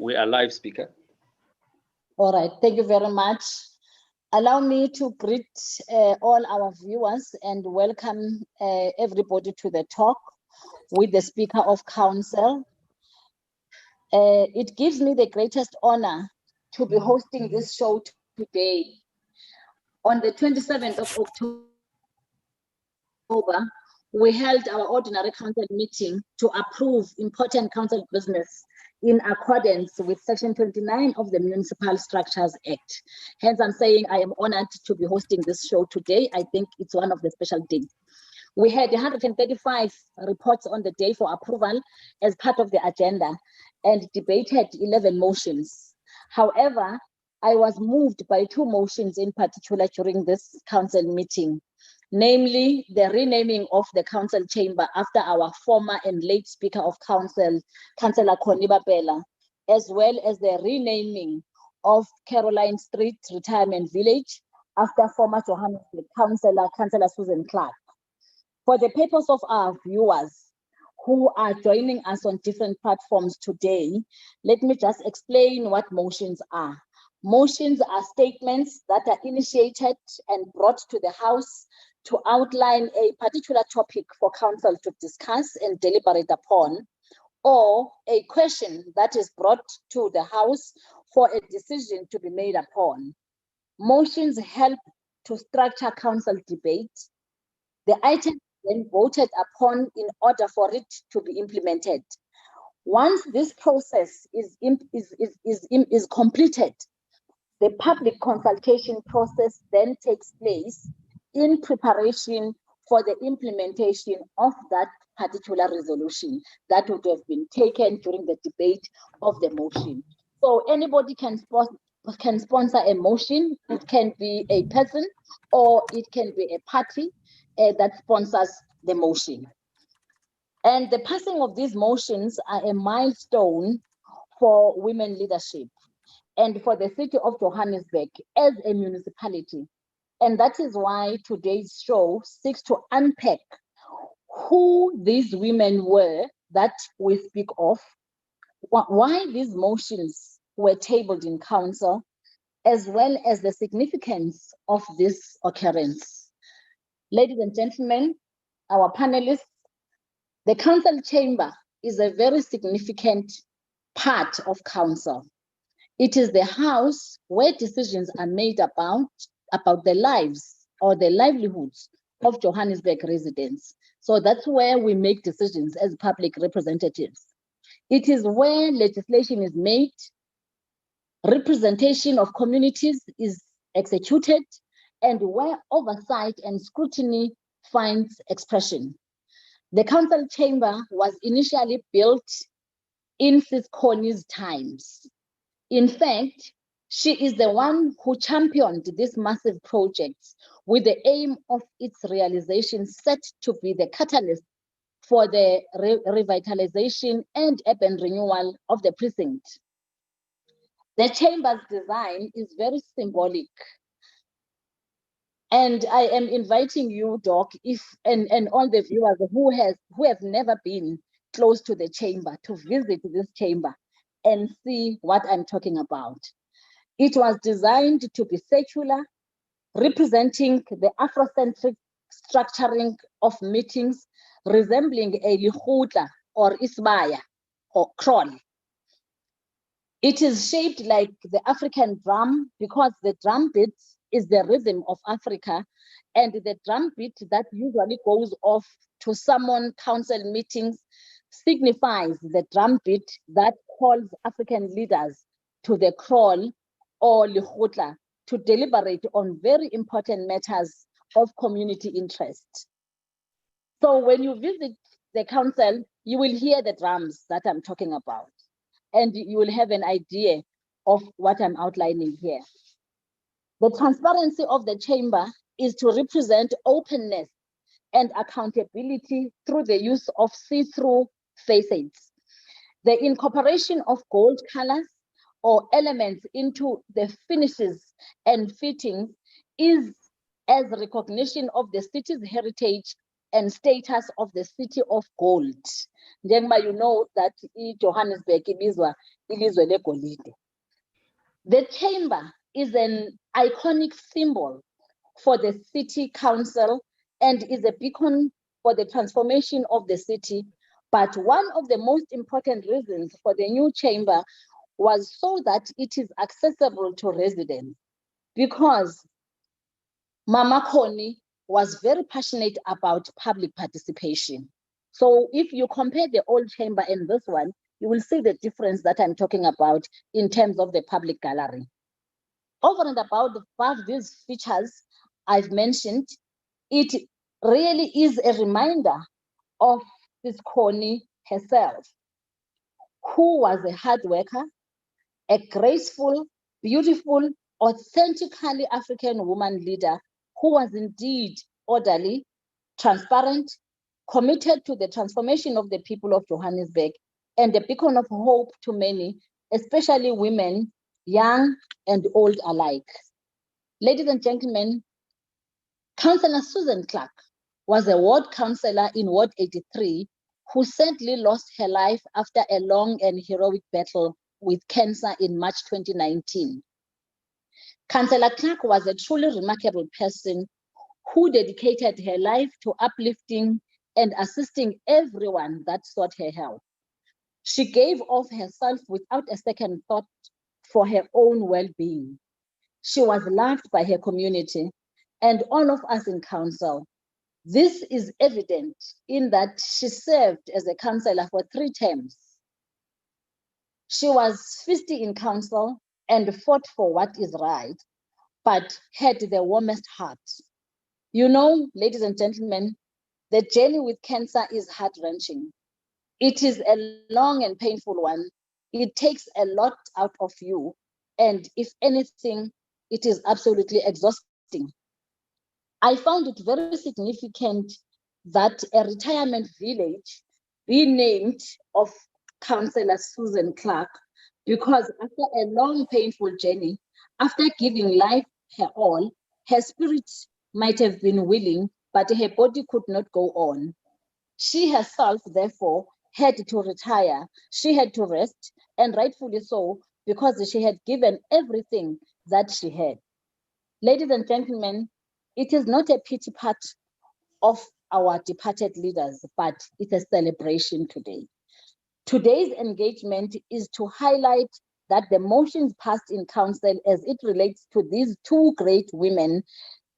We are live, speaker. All right, thank you very much. Allow me to greet all our viewers and welcome everybody to the talk with the Speaker of Council. It gives me the greatest honor to be hosting this show today. On the 27th of October, we held our ordinary council meeting to approve important council business in accordance with Section 29 of the Municipal Structures Act. Hence, I'm saying I am honored to be hosting this show today. I think it's one of the special days. We had 135 reports on the day for approval as part of the agenda and debated 11 motions. However, I was moved by 2 motions in particular during this council meeting, namely the renaming of the council chamber after our former and late Speaker of Council, Councillor Nonceba Molwele, as well as the renaming of Caroline Street Retirement Village after former Johannesburg Councillor Susan Clark. For the purpose of our viewers who are joining us on different platforms today, let me just explain what motions are. Motions are statements that are initiated and brought to the House to outline a particular topic for Council to discuss and deliberate upon, or a question that is brought to the House for a decision to be made upon. Motions help to structure Council debate. The item is then voted upon in order for it to be implemented. Once this process is completed, the public consultation process then takes place in preparation for the implementation of that particular resolution that would have been taken during the debate of the motion. So anybody can sponsor a motion. It can be a person or it can be a party that sponsors the motion. And the passing of these motions are a milestone for women leadership and for the city of Johannesburg as a municipality. And that is why today's show seeks to unpack who these women were that we speak of, why these motions were tabled in council, as well as the significance of this occurrence. Ladies and gentlemen, our panelists, the council chamber is a very significant part of council. It is the house where decisions are made about the lives or the livelihoods of Johannesburg residents. So that's where we make decisions as public representatives. It is where legislation is made, representation of communities is executed, and where oversight and scrutiny finds expression. The council chamber was initially built in Sis Connie's times. In fact, she is the one who championed this massive project with the aim of its realization set to be the catalyst for the revitalization and urban renewal of the precinct. The chamber's design is very symbolic. And I am inviting you, Doc, and all the viewers who have never been close to the chamber to visit this chamber and see what I'm talking about. It was designed to be secular, representing the Afrocentric structuring of meetings, resembling a likhutla or isbaya or kraal. It is shaped like the African drum because the drum beat is the rhythm of Africa, and the drum beat that usually goes off to summon council meetings signifies the drum beat that calls African leaders to the kraal or likhutla to deliberate on very important matters of community interest. So when you visit the council, you will hear the drums that I'm talking about, and you will have an idea of what I'm outlining here. The transparency of the chamber is to represent openness and accountability through the use of see-through facades. The incorporation of gold colors or elements into the finishes and fittings is as recognition of the city's heritage and status of the city of gold. Njengoba you know that Johannesburg ibizwa ilizwe legolide. The chamber is an iconic symbol for the city council and is a beacon for the transformation of the city. But one of the most important reasons for the new chamber was so that it is accessible to residents, because Mama Connie was very passionate about public participation. So if you compare the old chamber and this one, you will see the difference that I'm talking about in terms of the public gallery. Over and above these features I've mentioned, it really is a reminder of this Connie herself, who was a hard worker, a graceful, beautiful, authentically African woman leader who was indeed orderly, transparent, committed to the transformation of the people of Johannesburg, and a beacon of hope to many, especially women, young and old alike. Ladies and gentlemen, Councillor Susan Cllr was a ward councillor in Ward 83 who sadly lost her life after a long and heroic battle with cancer in March 2019. Councillor Cllr was a truly remarkable person who dedicated her life to uplifting and assisting everyone that sought her help. She gave of herself without a second thought for her own well-being. She was loved by her community and all of us in council. This is evident in that she served as a councillor for 3 terms. She was feisty in council and fought for what is right, but had the warmest heart. You know, ladies and gentlemen, the journey with cancer is heart-wrenching. It is a long and painful one. It takes a lot out of you. And if anything, it is absolutely exhausting. I found it very significant that a retirement village be named of Councillor Susan Cllr, because after a long, painful journey, after giving life her all, her spirit might have been willing, but her body could not go on. She herself, therefore, had to retire. She had to rest, and rightfully so, because she had given everything that she had. Ladies and gentlemen, it is not a pity part of our departed leaders, but it's a celebration today. Today's engagement is to highlight that the motions passed in council as it relates to these 2 great women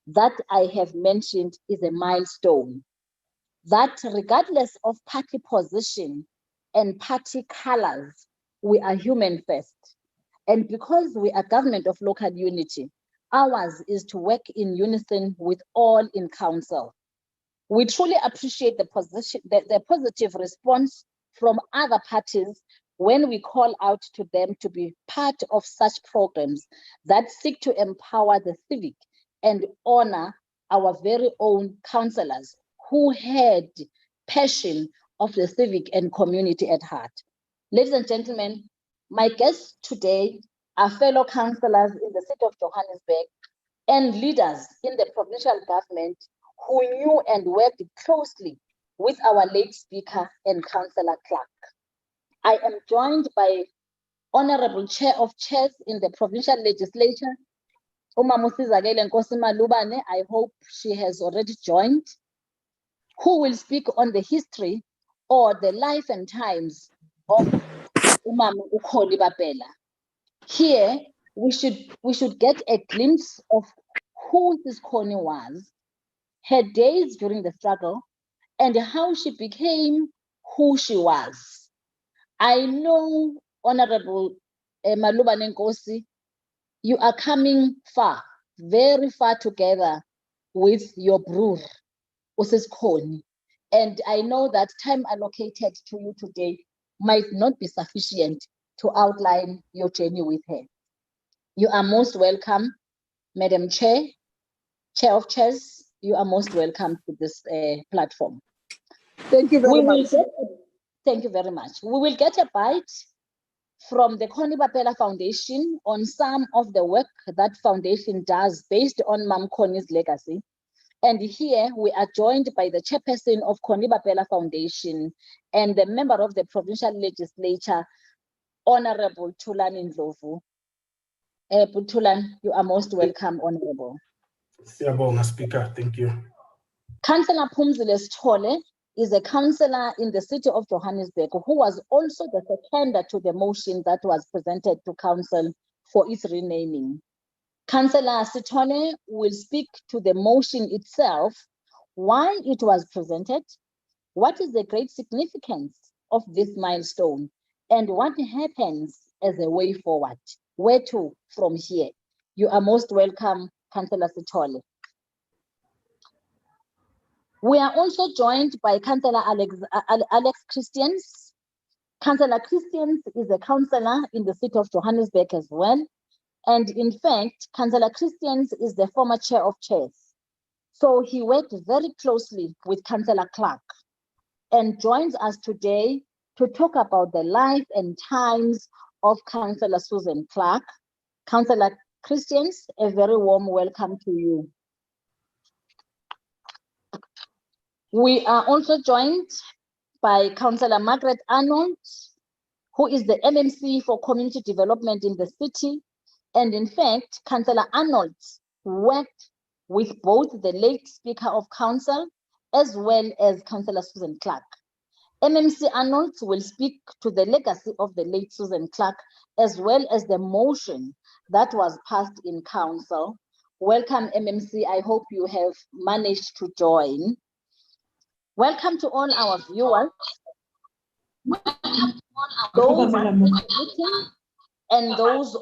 that I have mentioned is a milestone. That regardless of party position and party colors, we are human first. And because we are government of local unity, ours is to work in unison with all in council. We truly appreciate the positive response from other parties when we call out to them to be part of such programs that seek to empower the civic and honor our very own councillors who had passion of the civic and community at heart. Ladies and gentlemen, my guests today are fellow councillors in the city of Johannesburg and leaders in the provincial government who knew and worked closely with our late speaker and Councillor Cllr. I am joined by Honorable Chair of Chairs in the provincial legislature, Umamusizakele Nkosi Malubane. I hope she has already joined, who will speak on the history or the life and times of Umama Ukholi Bapela. Here, we should get a glimpse of who this Connie was, her days during the struggle, and how she became who she was. I know, Honorable Malubane Nkosi, you are coming far, very far together with your brother, Usis Connie. And I know that time allocated to you today might not be sufficient to outline your journey with her. You are most welcome, Madam Chair, Chair of Chairs. You are most welcome to this platform. Thank you very much. Thank you very much. We will get a bite from the Connie Bapela Foundation on some of the work that foundation does based on Mam Connie's legacy. And here we are joined by the chairperson of Conibapela Foundation and the member of the provincial legislature, Honorable Thulan Ndlovu. Thulan, you are most welcome, Honorable. Siyabonga, Speaker. Thank you. Councillor Phumzile Sithole is a councillor in the city of Johannesburg who was also the seconder to the motion that was presented to council for its renaming. Councillor Sithole will speak to the motion itself, why it was presented, what is the great significance of this milestone, and what happens as a way forward. Where to from here? You are most welcome, Councillor Sithole. We are also joined by Councillor Alex Christians. Councillor Christians is a councillor in the city of Johannesburg as well. And in fact, Councillor Christians is the former chair of chairs. So he worked very closely with Councillor Clark and joins us today to talk about the life and times of Councillor Susan Clark. Councillor Christians, a very warm welcome to you. We are also joined by Councillor Margaret Arnold, who is the MMC for Community Development in the city. And in fact, Councillor Arnold worked with both the late Speaker of Council as well as Councillor Susan Clark. MMC Arnold will speak to the legacy of the late Susan Clark as well as the motion that was passed in Council. Welcome, MMC. I hope you have managed to join. Welcome to all our viewers, those and those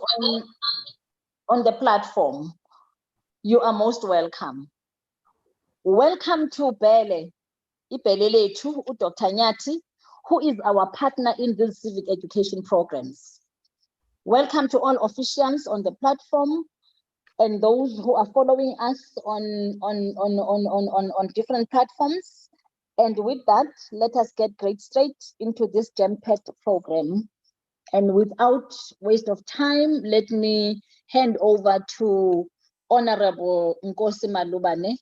on the platform. You are most welcome. Welcome to Bele, Ipelelethu, Dr. Nyati, who is our partner in these civic education programs. Welcome to all officials on the platform and those who are following us on different platforms. And with that, let us get straight into this jam-packed program. And without waste of time, let me hand over to Honorable Nkosi Malubane.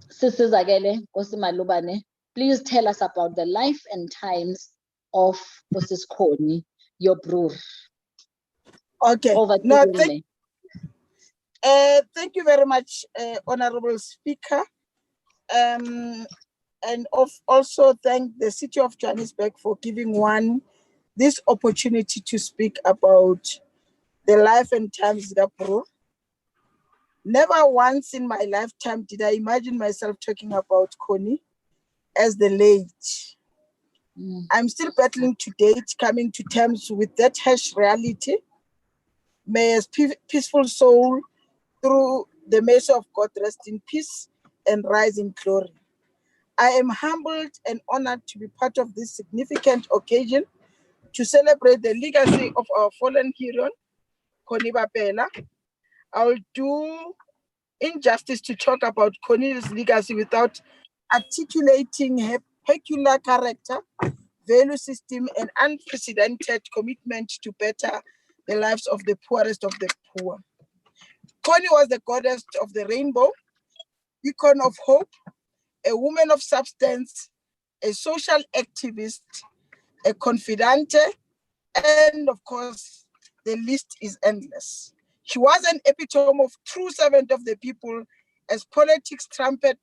Sisizakele Nkosi Malubane, please tell us about the life and times of Mrs. Connie, your brewer. Okay. Over to you. Thank you very much, Honorable Speaker. And also thank the City of Johannesburg for giving this opportunity to speak about the life and times of Bro. Never once in my lifetime did I imagine myself talking about Connie as the late. I'm still battling to date, coming to terms with that harsh reality. May his peaceful soul through the mercy of God rest in peace and rise in glory. I am humbled and honored to be part of this significant occasion to celebrate the legacy of our fallen hero, Conibapela. I will do injustice to talk about Connie's legacy without articulating her peculiar character, value system, and unprecedented commitment to better the lives of the poorest of the poor. Connie was the goddess of the rainbow, beacon of hope, a woman of substance, a social activist, a confidante, and of course, the list is endless. She was an epitome of true servant of the people as politics trumpet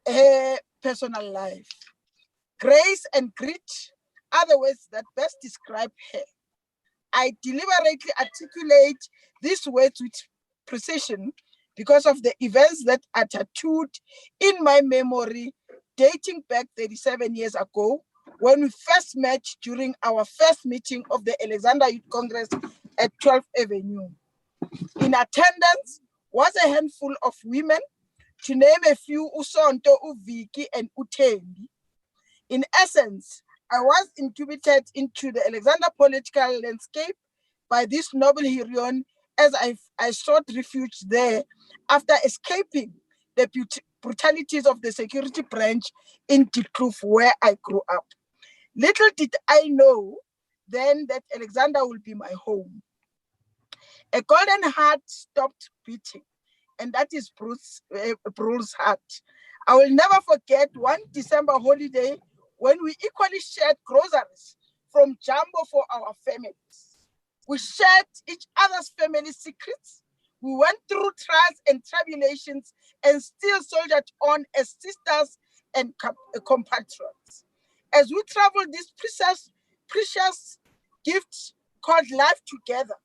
her personal life. Grace and grit are the words that best describe her. I deliberately articulate these words with precision because of the events that are tattooed in my memory dating back 37 years ago when we first met during our first meeting of the Alexander Youth Congress at 12th Avenue. In attendance was a handful of women, to name a few, Usonto, Uviki, and Utembi. In essence, I was incubated into the Alexander political landscape by this noble heroine as I sought refuge there after escaping the brutalities of the security branch in Diepkloof, where I grew up. Little did I know then that Alexander will be my home. A golden heart stopped beating and that is Bruce's heart. I will never forget one December holiday when we equally shared groceries from Jumbo for our families. We shared each other's family secrets. We went through trials and tribulations and still soldiered on as sisters and compatriots. As we traveled this precious gift called life together,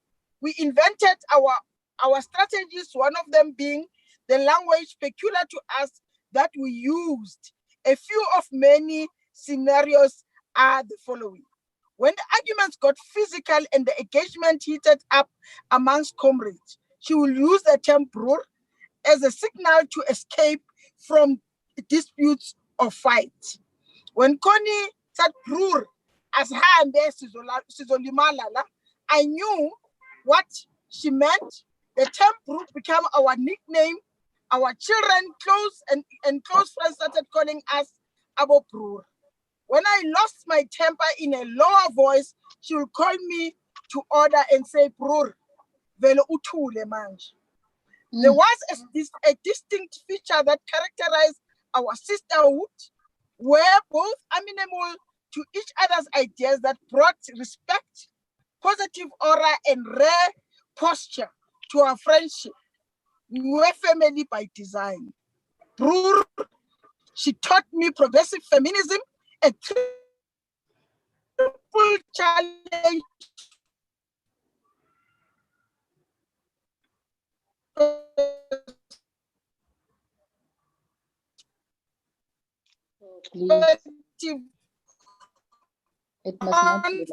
we invented our strategies, one of them being the language peculiar to us that we used. A few of many scenarios are the following. When the arguments got physical and the engagement heated up amongst comrades, she will use the term broer as a signal to escape from disputes or fight. When Connie said broer, as her and there, I knew what she meant. The term broer became our nickname. Our children, close friends started calling us Abo broer. When I lost my temper in a lower voice, she would call me to order and say, broer, vele uthule manje. There was a distinct feature that characterized our sisterhood, where both amenable to each other's ideas that brought respect, positive aura, and rare posture to our friendship. We were family by design. Broer, she taught me progressive feminism, a triple challenge It must not be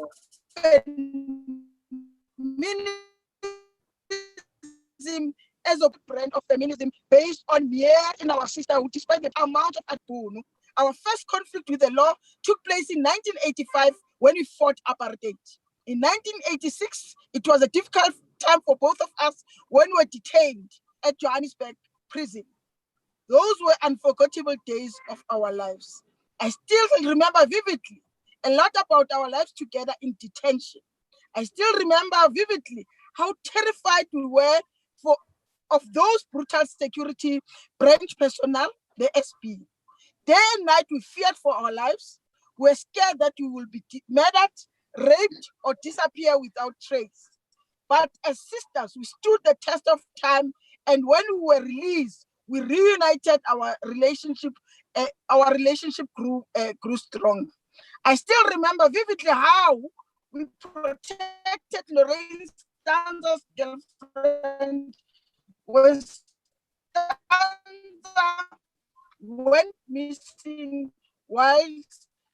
feminism as a brand of feminism based on mere in our sisterhood, despite the amount of adbunu. Our first conflict with the law took place in 1985 when we fought apartheid. In 1986, it was a difficult time for both of us when we were detained at Johannesburg prison. Those were unforgettable days of our lives. I still remember vividly a lot about our lives together in detention. I still remember vividly how terrified we were of those brutal security branch personnel, the SP. Day and night we feared for our lives. We were scared that we will be murdered, raped, or disappear without trace. But as sisters, we stood the test of time, and when we were released, we reunited our relationship. Our relationship grew strong. I still remember vividly how we protected Lorraine Stanza's girlfriend when Stanza went missing while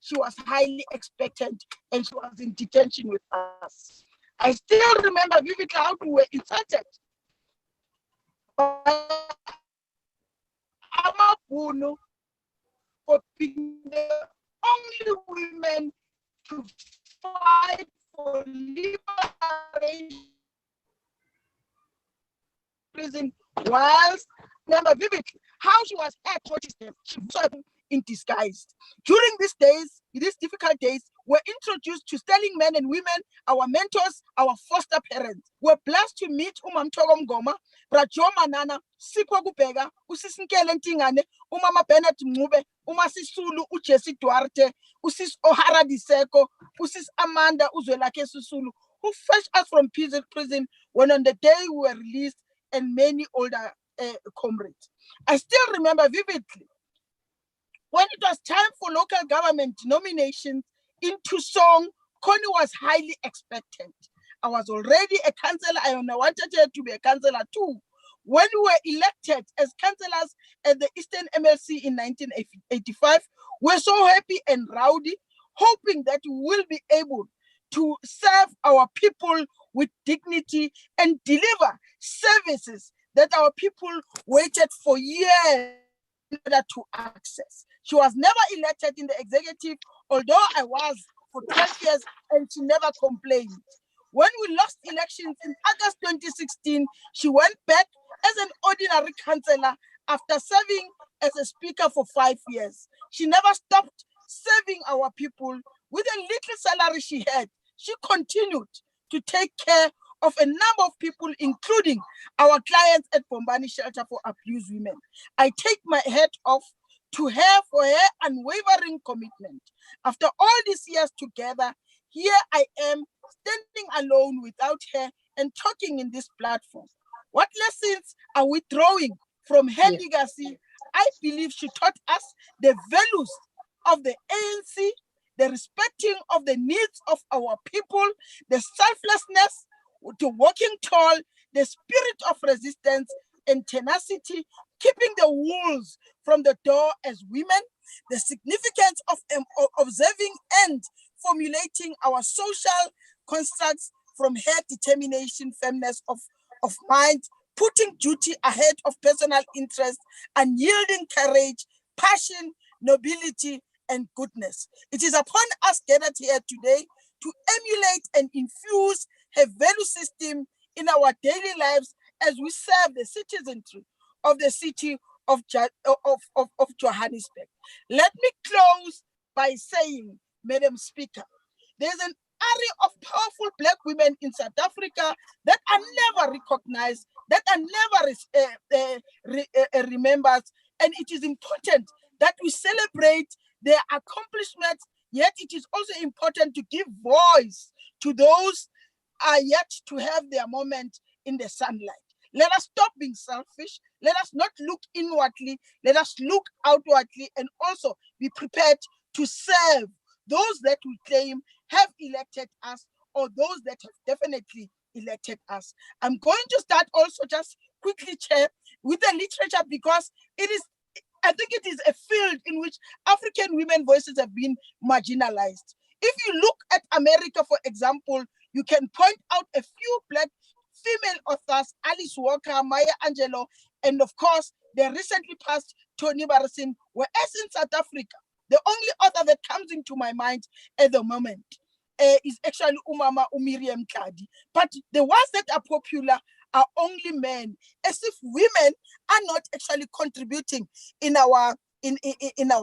she was highly expected and she was in detention with us. I still remember vividly how we were insulted by Amabunu for being the only women to fight for liberation prison, whilst remember vividly how she was in disguise. During these difficult days, we're introduced to sterling men and women, our mentors, our foster parents. We're blessed to meet Umamtoko Mngoma, Brajo Manana, Sipho Kubheka, Usisinkele Ntingane, Umama Bennett Mncube, Umasisulu Ujesi Duarte, Usis O'Hara Diseko, Usis Amanda Uzwelake Susulu, who fetched us from prison when on the day we were released, and many older comrades. I still remember vividly when it was time for local government nominations in Tucson. Connie was highly expectant. I was already a councillor and I wanted her to be a councillor too. When we were elected as councillors at the Eastern MLC in 1985, we were so happy and rowdy, hoping that we will be able to serve our people with dignity and deliver services that our people waited for years in order to access. She was never elected in the executive, although I was for 12 years, and she never complained. When we lost elections in August 2016, she went back as an ordinary councillor after serving as a speaker for 5 years. She never stopped serving our people. With a little salary she had, she continued to take care of a number of people, including our clients at Bombani Shelter for Abused Women. I take my hat off to her for her unwavering commitment. After all these years together, here I am standing alone without her and talking in this platform. What lessons are we drawing from her legacy? I believe she taught us the values of the ANC, the respecting of the needs of our people, the selflessness, the walking tall, the spirit of resistance and tenacity, keeping the wolves from the door as women, the significance of observing and formulating our social constructs from her determination, firmness of mind, putting duty ahead of personal interest, unyielding courage, passion, nobility, and goodness. It is upon us gathered here today to emulate and infuse her value system in our daily lives as we serve the citizenry of the city of Johannesburg. Let me close by saying, Madam Speaker, there's an array of powerful Black women in South Africa that are never recognized, that are never remembered, and it is important that we celebrate their accomplishments, yet it is also important to give voice to those are yet to have their moment in the sunlight. Let us stop being selfish. Let us not look inwardly. Let us look outwardly and also be prepared to serve those that we claim have elected us or those that have definitely elected us. I'm going to start also just quickly, Chair, with the literature because I think it is a field in which African women voices have been marginalized. If you look at America, for example, you can point out a few Black female authors, Alice Walker, Maya Angelou, and of course, the recently passed Toni Morrison, whereas in South Africa, the only author that comes into my mind at the moment is actually Umama Miriam Kadi. But the ones that are popular are only men, as if women are not actually contributing in our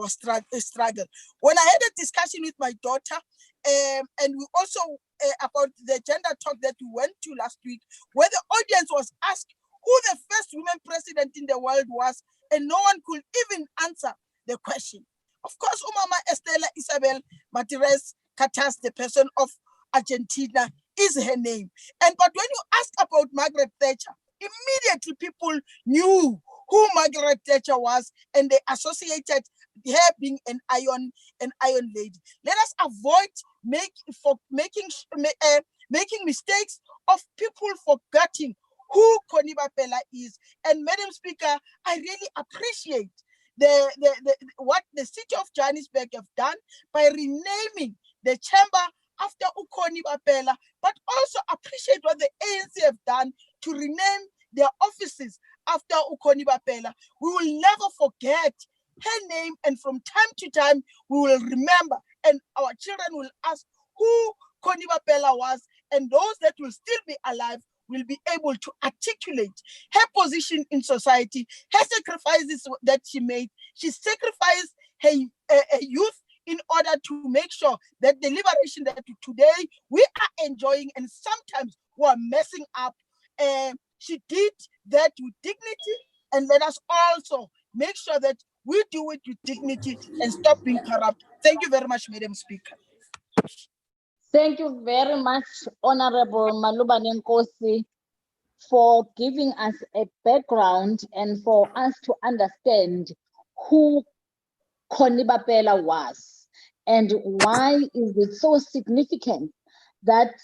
struggle. When I had a discussion with my daughter, and we also about the gender talk that we went to last week, where the audience was asked who the first woman president in the world was, and no one could even answer the question. Of course, Umama Estela Isabel Martínez Catas, the person of Argentina, is her name. But when you ask about Margaret Thatcher, immediately people knew who Margaret Thatcher was, and they associated her being an iron lady. Let us avoid making mistakes of people forgetting who Coniba Pella is. And Madam Speaker, I really appreciate what the city of Johannesburg have done by renaming the chamber after Ukoni Bapela, but also appreciate what the ANC have done to rename their offices after Ukoni Bapela. We will never forget her name, and from time to time, we will remember, and our children will ask who Connie Bapela was, and those that will still be alive will be able to articulate her position in society, her sacrifices that she made. She sacrificed her youth in order to make sure that the liberation that today we are enjoying and sometimes we are messing up, she did that with dignity, and let us also make sure that we do it with dignity and stop being corrupt. Thank you very much, Madam Speaker. Thank you very much, Honorable Malubane Nkosi, for giving us a background and for us to understand who Connie Bapela was and why is it so significant that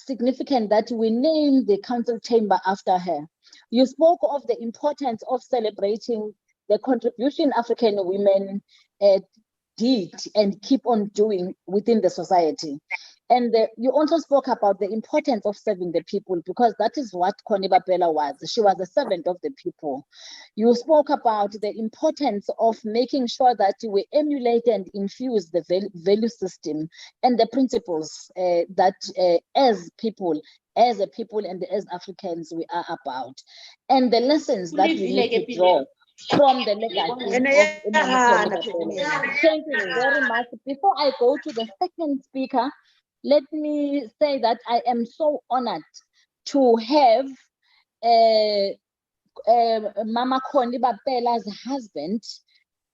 we name the council chamber after her. You spoke of the importance of celebrating the contribution African women did and keep on doing within the society. And you also spoke about the importance of serving the people, because that is what Connie Bapela was. She was a servant of the people. You spoke about the importance of making sure that we emulate and infuse the value system and the principles that as a people and as Africans we are about. And the lessons that we need to draw from the legacy of Bapela. Thank you very much. Before I go to the second speaker, let me say that I am so honored to have Mama Connie Bapela's husband,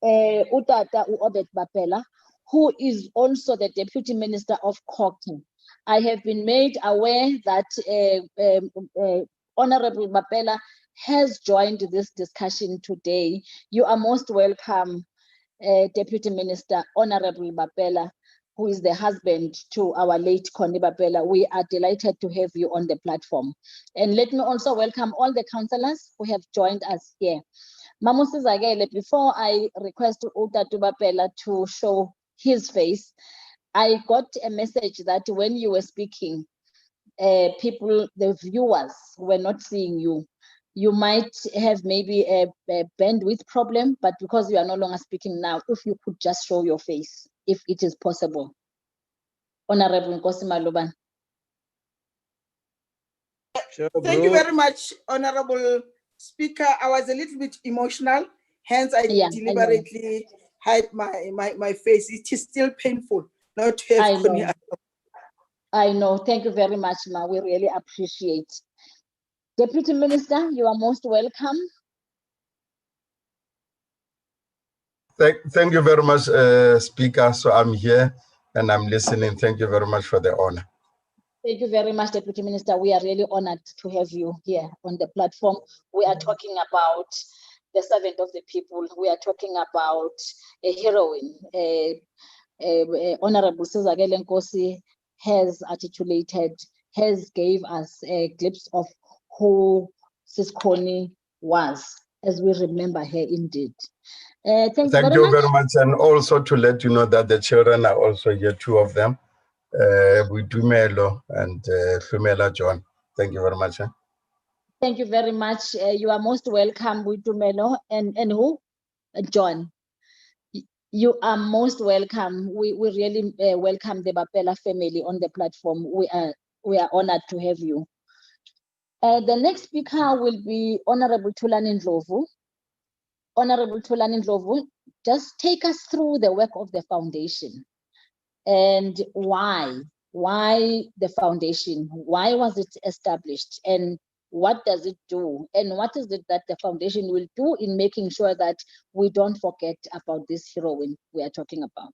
Utata Obed Bapela, who is also the Deputy Minister of CoJ. I have been made aware that Honorable Bapela has joined this discussion today. You are most welcome, Deputy Minister, Honorable Bapela, who is the husband to our late Connie Bapela. We are delighted to have you on the platform. And let me also welcome all the councillors who have joined us here. Mamusizagele, before I request Utatu Bapela to show his face, I got a message that when you were speaking, people, the viewers were not seeing you. You might have maybe a bandwidth problem, but because you are no longer speaking now, if you could just show your face, if it is possible. Honorable Nkosi Malobane. Thank you very much, Honorable Speaker. I was a little bit emotional, hence I deliberately hide my face. It is still painful not to have Connie. I know. Thank you very much, Ma. We really appreciate. Deputy Minister, you are most welcome. Thank you very much, Speaker. So I'm here and I'm listening. Thank you very much for the honor. Thank you very much, Deputy Minister. We are really honored to have you here on the platform. We are talking about the servant of the people. We are talking about a heroine. Honorable Sizagele Nkosi has articulated, has gave us a glimpse of who Sis Connie was, as we remember her indeed. Thank you very much. And also to let you know that the children are also here, two of them, with Dumelo and Femela John. Thank you very much. Thank you very much. You are most welcome, with Dumelo and who? John. You are most welcome. We really welcome the Bapela family on the platform. We are honored to have you. The next speaker will be Honorable Thulani Ndlovu. Honorable Thulani Ndlovu, just take us through the work of the foundation and why the foundation, why was it established, and what does it do, and what is it that the foundation will do in making sure that we don't forget about this heroine we are talking about.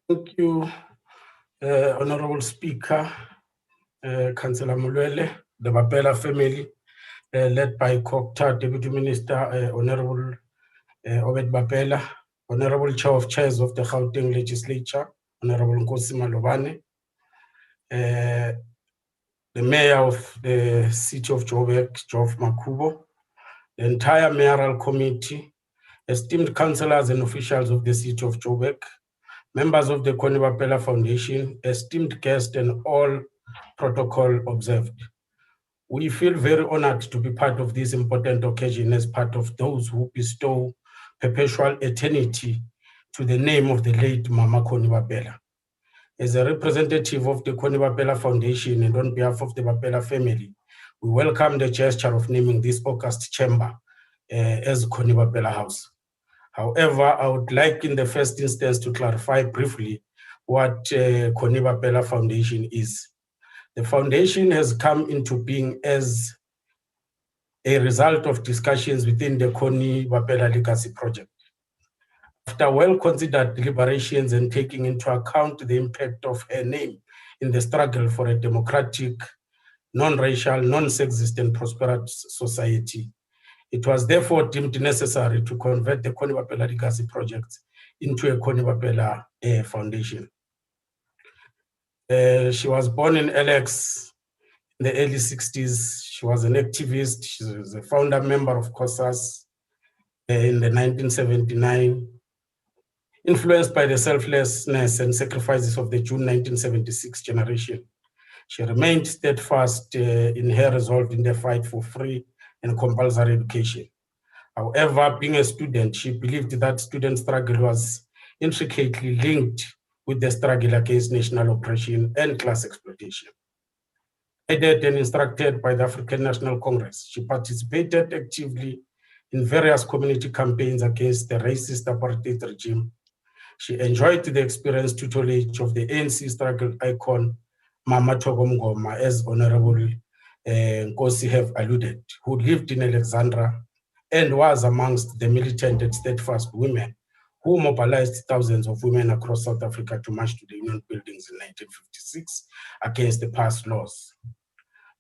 Thank you, Honorable Speaker, Cllr Molwele, the Bapela family, led by CoJ Deputy Minister, Honorable Obed Bapela, Honorable Chair of Chairs of the Gauteng Legislature, Honorable Nkosi Malobane, the Mayor of the City of Joburg, Geoff Makubo, the entire mayoral committee, esteemed councillors and officials of the City of Joburg, members of the Connie Bapela Foundation, esteemed guests, and all protocol observed. We feel very honored to be part of this important occasion as part of those who bestow perpetual eternity to the name of the late Mama Connie Bapela. As a representative of the Connie Bapela Foundation and on behalf of the Bapela family, we welcome the gesture of naming this august chamber as Connie Bapela House. However, I would like in the first instance to clarify briefly what Connie Bapela Foundation is. The foundation has come into being as a result of discussions within the Connie Bapela Legacy Project. After well-considered deliberations and taking into account the impact of her name in the struggle for a democratic, non-racial, non-sexist and prosperous society, it was therefore deemed necessary to convert the Connie Bapela Legacy Project into a Connie Bapela Foundation. She was born in LX in the early 60s. She was an activist. She was a founder member of COSAS in the 1979. Influenced by the selflessness and sacrifices of the June 1976 generation, she remained steadfast in her resolve in the fight for free and compulsory education. However, being a student, she believed that student struggle was intricately linked with the struggle against national oppression and class exploitation. Guided and instructed by the African National Congress, she participated actively in various community campaigns against the racist apartheid regime. She enjoyed the experience tutelage of the ANC struggle icon, Mama Thoko Mngoma, as Honorable Nkosi have alluded, who lived in Alexandra and was amongst the militant and steadfast women who mobilized thousands of women across South Africa to march to the Union buildings in 1956 against the past laws.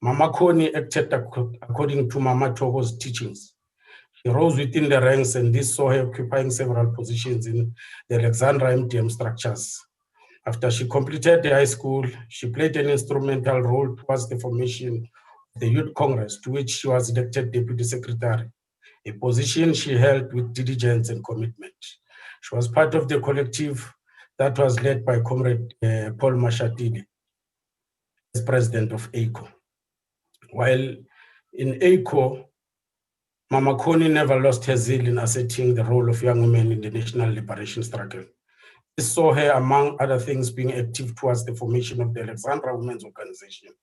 Mama Connie acted according to Mama Thoko's teachings. She rose within the ranks, and this saw her occupying several positions in the Alexandra MTM structures. After she completed the high school, she played an instrumental role towards the formation of the Youth Congress, to which she was elected Deputy Secretary, a position she held with diligence and commitment. She was part of the collective that was led by Comrade Paul Mashatile as president of ACO. While in ACO, Mama Connie never lost her zeal in asserting the role of young women in the national liberation struggle. This saw her, among other things, being active towards the formation of the Alexandra Women's Organization,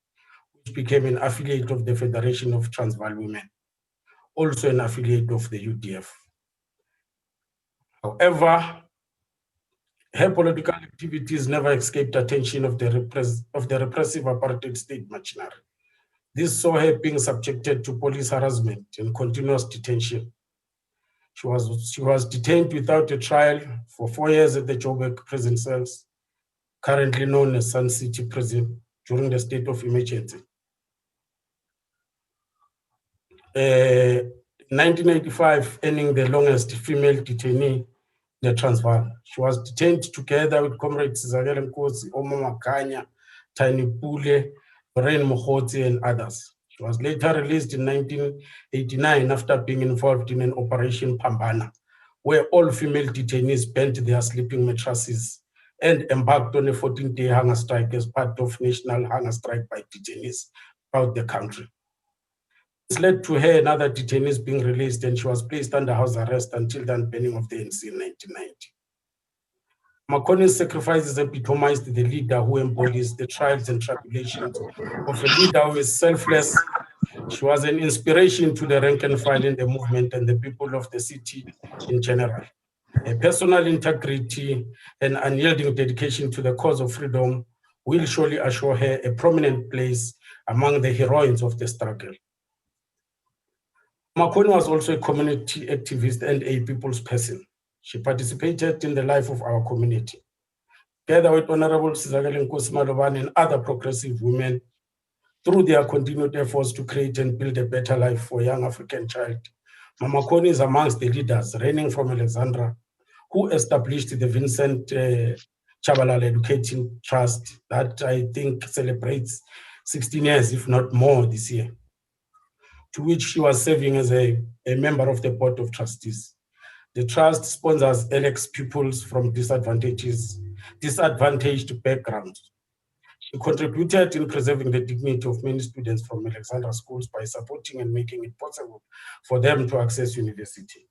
which became an affiliate of the Federation of Transvaal Women, also an affiliate of the UDF. However, her political activities never escaped attention of the repressive apartheid state machinery. This saw her being subjected to police harassment and continuous detention. She was detained without a trial for 4 years at the Joburg prison cells, currently known as Sun City Prison, during the state of emergency. In 1985, earning the longest female detainee in the Transvaal. She was detained together with comrades Sizakele Nkosi, Omo Makanya, Tiny Pule, Lorraine Mokhotsi, and others. She was later released in 1989 after being involved in an Operation Pambana, where all female detainees bent their sleeping mattresses and embarked on a 14-day hunger strike as part of national hunger strike by detainees throughout the country. This led to her and other detainees being released, and she was placed under house arrest until the unbanning of the ANC in 1990. Maconie's sacrifices epitomized the leader who embodies the trials and tribulations of a leader who is selfless. She was an inspiration to the rank and file in the movement and the people of the city in general. Her personal integrity and unyielding dedication to the cause of freedom will surely assure her a prominent place among the heroines of the struggle. Maconie was also a community activist and a people's person. She participated in the life of our community. Together with Honorable Sizakele Nkosi Malobane and other progressive women, through their continued efforts to create and build a better life for a young African child, Mama Connie is amongst the leaders reigning from Alexandra, who established the Vincent Chabalala Educating Trust that I think celebrates 16 years, if not more, this year, to which she was serving as a member of the board of trustees. The trust sponsors Alex pupils from disadvantaged backgrounds. She contributed in preserving the dignity of many students from Alexandra schools by supporting and making it possible for them to access university.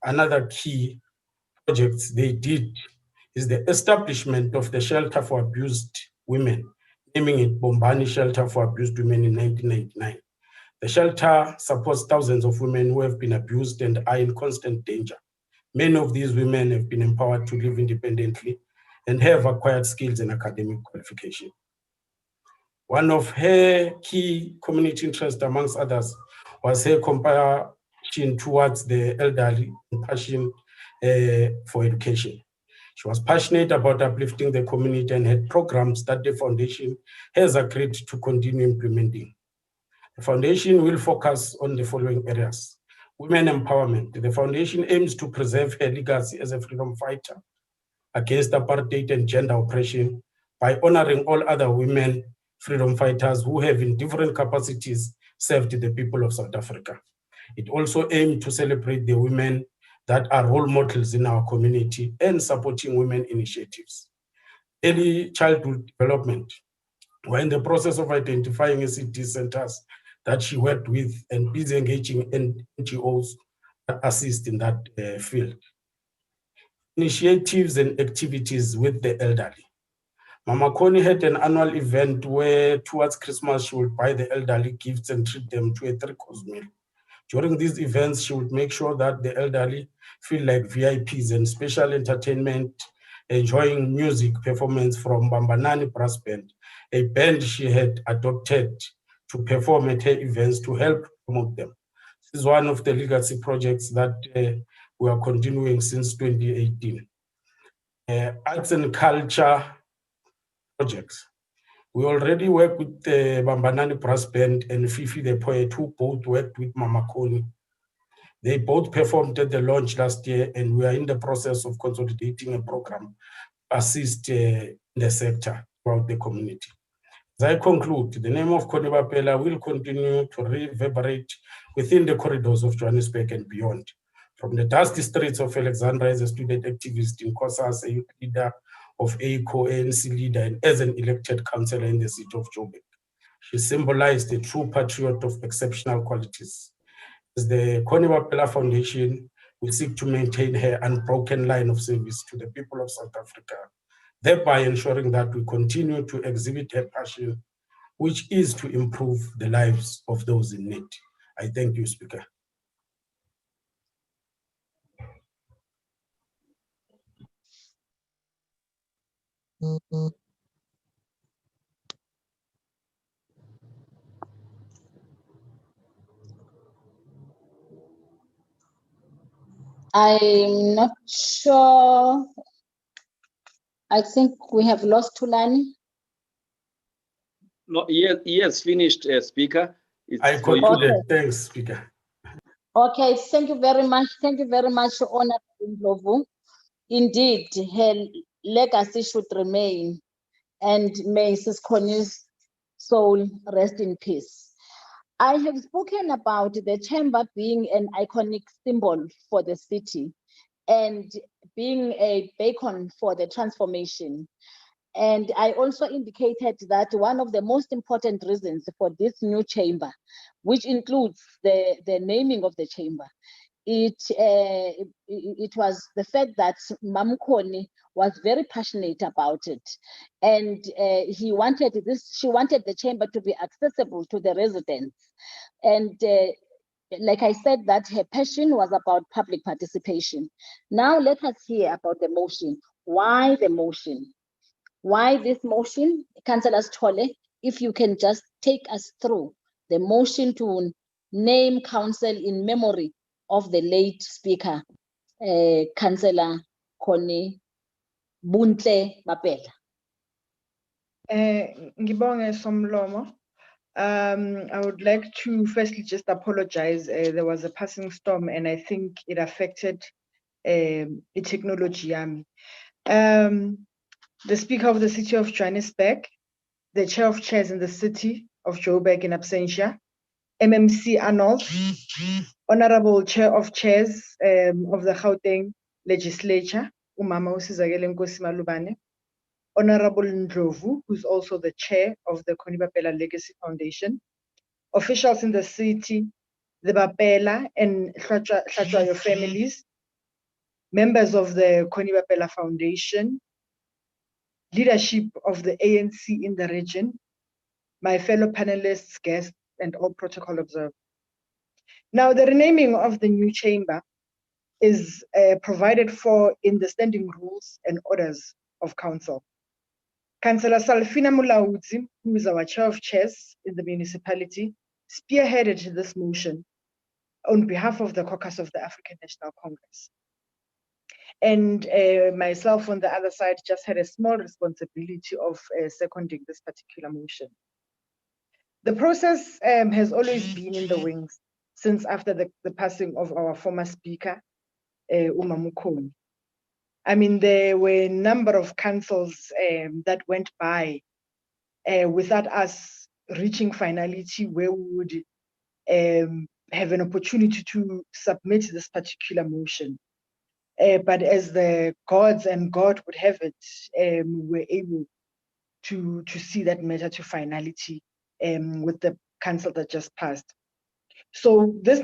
Another key project they did is the establishment of the Shelter for Abused Women, naming it Bombani Shelter for Abused Women in 1999. The shelter supports thousands of women who have been abused and are in constant danger. Many of these women have been empowered to live independently and have acquired skills and academic qualification. One of her key community interests, amongst others, was her compassion towards the elderly and passion for education. She was passionate about uplifting the community and had programs that the foundation has agreed to continue implementing. The foundation will focus on the following areas. Women empowerment. The foundation aims to preserve her legacy as a freedom fighter against apartheid and gender oppression by honoring all other women freedom fighters who have in different capacities served the people of South Africa. It also aimed to celebrate the women that are role models in our community and supporting women initiatives. Early childhood development. We're in the process of identifying ECD centers that she worked with and busy engaging in NGOs that assist in that field. Initiatives and activities with the elderly. Mama Connie had an annual event where towards Christmas, she would buy the elderly gifts and treat them to a 3-course meal. During these events, she would make sure that the elderly feel like VIPs, and special entertainment enjoying music performance from Bambanani Brass Band, a band she had adopted to perform at her events to help promote them. This is one of the legacy projects that we are continuing since 2018. Arts and culture projects. We already work with the Bambanani Brass Band and Fifi the Poet, who both worked with Mama Koni. They both performed at the launch last year, and we are in the process of consolidating a program to assist the sector throughout the community. As I conclude, the name of Connie Bapela will continue to reverberate within the corridors of Johannesburg and beyond. From the dusty streets of Alexandra as a student activist in COSA, as a youth leader of ACO, ANC leader, and as an elected councillor in the city of Joburg. She symbolized a true patriot of exceptional qualities. As the Connie Bapela Foundation, we seek to maintain her unbroken line of service to the people of South Africa, thereby ensuring that we continue to exhibit her passion, which is to improve the lives of those in need. I thank you, Speaker. I'm not sure. I think we have lost Tulani. No, he has finished, Speaker. I concluded. Okay. Thanks, Speaker. Okay, thank you very much. Thank you very much, Honorable Ndlovu. Indeed, her legacy should remain, and may Sis Connie's soul rest in peace. I have spoken about the chamber being an iconic symbol for the city and being a beacon for the transformation. And I also indicated that one of the most important reasons for this new chamber, which includes the naming of the chamber, it was the fact that Mam Koni was very passionate about it, and she wanted the chamber to be accessible to the residents, and like I said, that her passion was about public participation. Now let us hear about the motion. Why the motion? Why this motion? Councillor Tole, if you can just take us through the motion to name council in memory of the late speaker, Councillor Connie Buntle Bapela. Ngibonge Somlomo. I would like to firstly just apologize. There was a passing storm and I think it affected the technology. The Speaker of the City of Johannesburg, the Chair of Chairs in the City of Joburg in absentia, MMC Arnold, Honorable Chair of Chairs of the Gauteng Legislature, Umama Usizakele Nkosi Malubane, Honorable Ndlovu, who's also the Chair of the Connie Bapela Legacy Foundation, officials in the city, the Bapela and Hlatshwayo families, members of the Connie Bapela Foundation, leadership of the ANC in the region, my fellow panelists, guests, and all protocol observers. Now, the renaming of the new chamber is provided for in the standing rules and orders of council. Councillor Salfina Mulaudzi, who is our Chair of Chairs in the municipality, spearheaded this motion on behalf of the caucus of the African National Congress. And myself on the other side just had a small responsibility of seconding this particular motion. The process has always been in the wings since after the passing of our former speaker, Umamukoni. I mean, there were a number of councils that went by without us reaching finality where we would have an opportunity to submit this particular motion. But as the gods and God would have it, we were able to see that matter to finality with the council that just passed. So this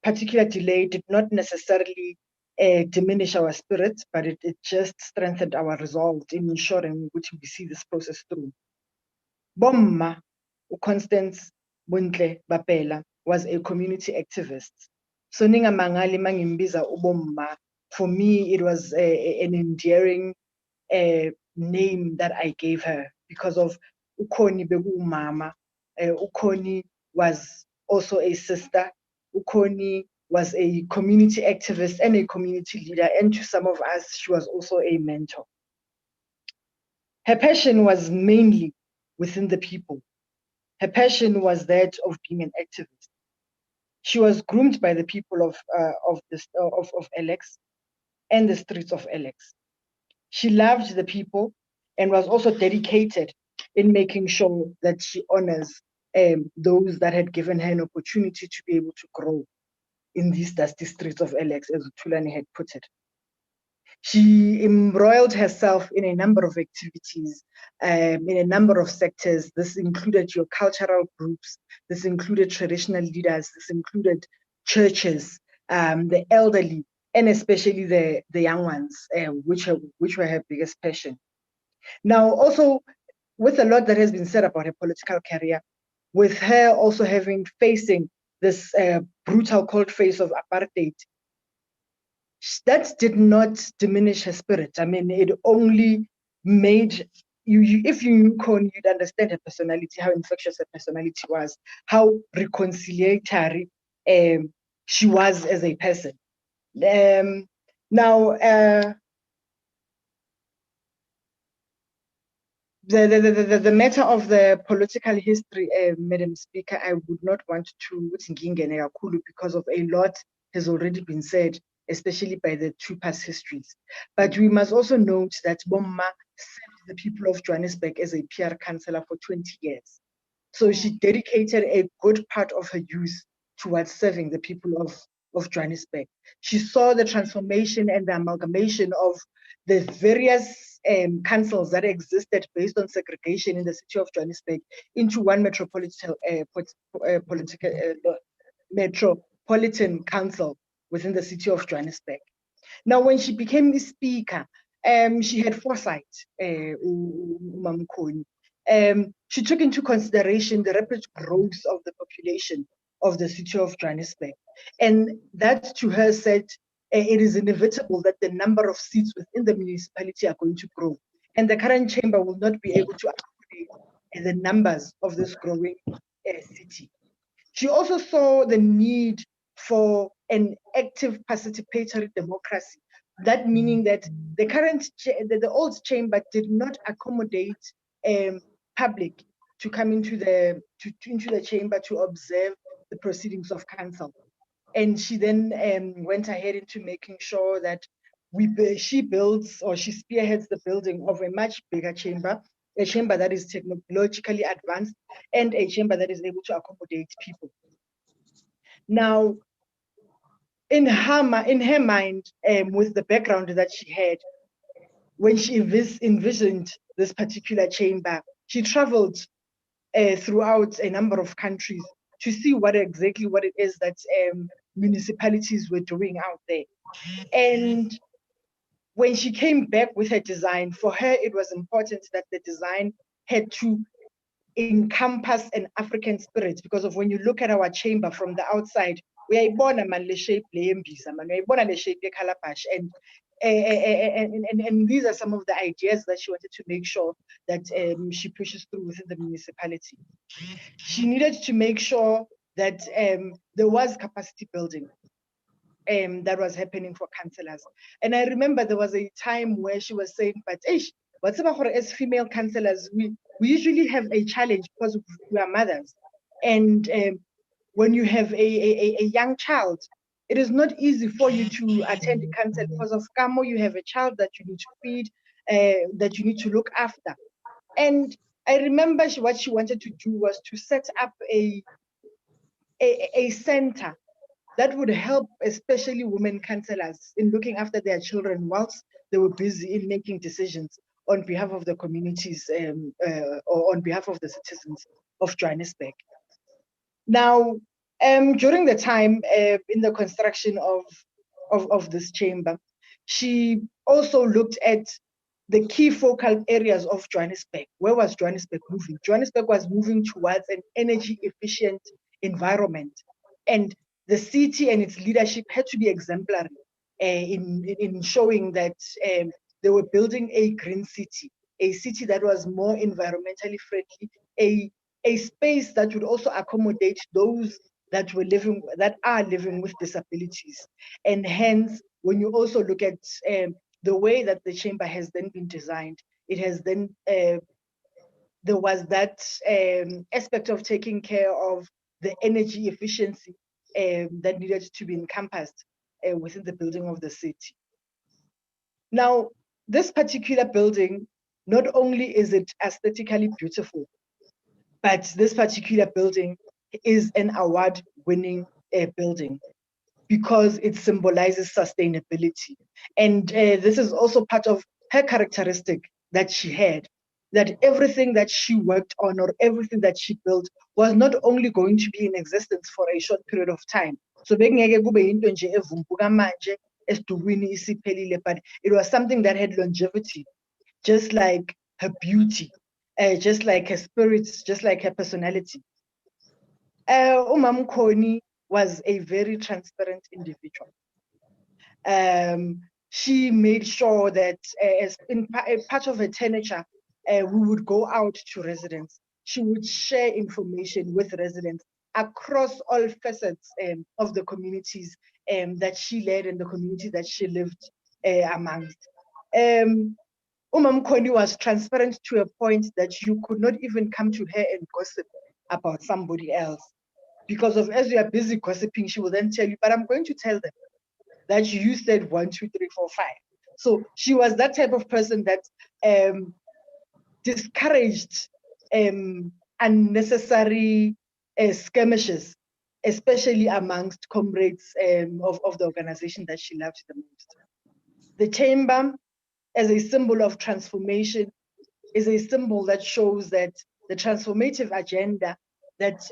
particular delay did not necessarily diminish our spirit, but it just strengthened our resolve in ensuring which we see this process through. Bomma, Constance Buntle Bapela, was a community activist. So ninga mangali mangimbiza ubomma. For me, it was an endearing name that I gave her because of Ukoni Begu Mama. Ukoni was also a sister. Ukoni was a community activist and a community leader, and to some of us, she was also a mentor. Her passion was mainly within the people. Her passion was that of being an activist. She was groomed by the people of Alex and the streets of Alex. She loved the people and was also dedicated in making sure that she honors those that had given her an opportunity to be able to grow in these dusty streets of Alex, as Tulani had put it. She embroiled herself in a number of activities, in a number of sectors. This included your cultural groups, this included traditional leaders, this included churches, the elderly, and especially the young ones, which were her biggest passion. Now, also, with a lot that has been said about her political career, with her also facing this brutal cold face of apartheid, that did not diminish her spirit. I mean, it only made you if you knew Connie, you'd understand her personality, how infectious her personality was, how reconciliatory she was as a person. Now, the matter of the political history, Madam Speaker, I would not want to because of a lot has already been said, especially by the two past histories. But we must also note that Bomma served the people of Johannesburg as a PR councillor for 20 years. So she dedicated a good part of her youth towards serving the people of Johannesburg. She saw the transformation and the amalgamation of the various councils that existed based on segregation in the city of Johannesburg into one metropolitan council within the city of Johannesburg. Now, when she became the speaker, she had foresight, she took into consideration the rapid growth of the population of the city of Johannesburg. And that to her said, it is inevitable that the number of seats within the municipality are going to grow. And the current chamber will not be able to accommodate the numbers of this growing city. She also saw the need for an active participatory democracy. That meaning that the old chamber did not accommodate public to come into the chamber to observe the proceedings of council. And she then went ahead into making sure that she builds or she spearheads the building of a much bigger chamber, a chamber that is technologically advanced and a chamber that is able to accommodate people. Now, in her mind, with the background that she had, when she envisioned this particular chamber, she traveled throughout a number of countries to see exactly what it is that municipalities were doing out there. And when she came back with her design, for her, it was important that the design had to encompass an African spirit, because of when you look at our chamber from the outside, we are born a shape calabash, and these are some of the ideas that she wanted to make sure that she pushes through within the municipality. She needed to make sure that there was capacity building that was happening for councillors. And I remember there was a time where she was saying, but what's about as female councillors, we usually have a challenge because we are mothers. And when you have a young child, it is not easy for you to attend the council because of Kamo, you have a child that you need to feed, that you need to look after. And I remember what she wanted to do was to set up a center that would help especially women councillors in looking after their children whilst they were busy in making decisions on behalf of the communities or on behalf of the citizens of Johannesburg. Now, during the time in the construction of this chamber, she also looked at the key focal areas of Johannesburg. Where was Johannesburg moving? Johannesburg was moving towards an energy efficient environment, and the city and its leadership had to be exemplary in showing that they were building a green city, a city that was more environmentally friendly, a space that would also accommodate those that are living with disabilities. And hence, when you also look at the way that the chamber has then been designed, it has then there was that aspect of taking care of the energy efficiency that needed to be encompassed within the building of the city. Now, this particular building, not only is it aesthetically beautiful, but this particular building is an award-winning building because it symbolizes sustainability. And this is also part of her characteristic that she had, that everything that she worked on or everything that she built was not only going to be in existence for a short period of time. So bekungeke kube yinto nje evumbuka manje esidulwini isiphelile, but it was something that had longevity, just like her beauty, just like her spirits, just like her personality. Umam Khoni was a very transparent individual. She made sure that as in part of her tenure, we would go out to residents. She would share information with residents across all facets of the communities that she led and the community that she lived amongst. Umam Khoni was transparent to a point that you could not even come to her and gossip about somebody else. Because of as you are busy gossiping, she will then tell you, but I'm going to tell them that you said 1, 2, 3, 4, 5. So she was that type of person that discouraged unnecessary skirmishes, especially amongst comrades of the organization that she loved the most. The chamber, as a symbol of transformation, is a symbol that shows that the transformative agenda that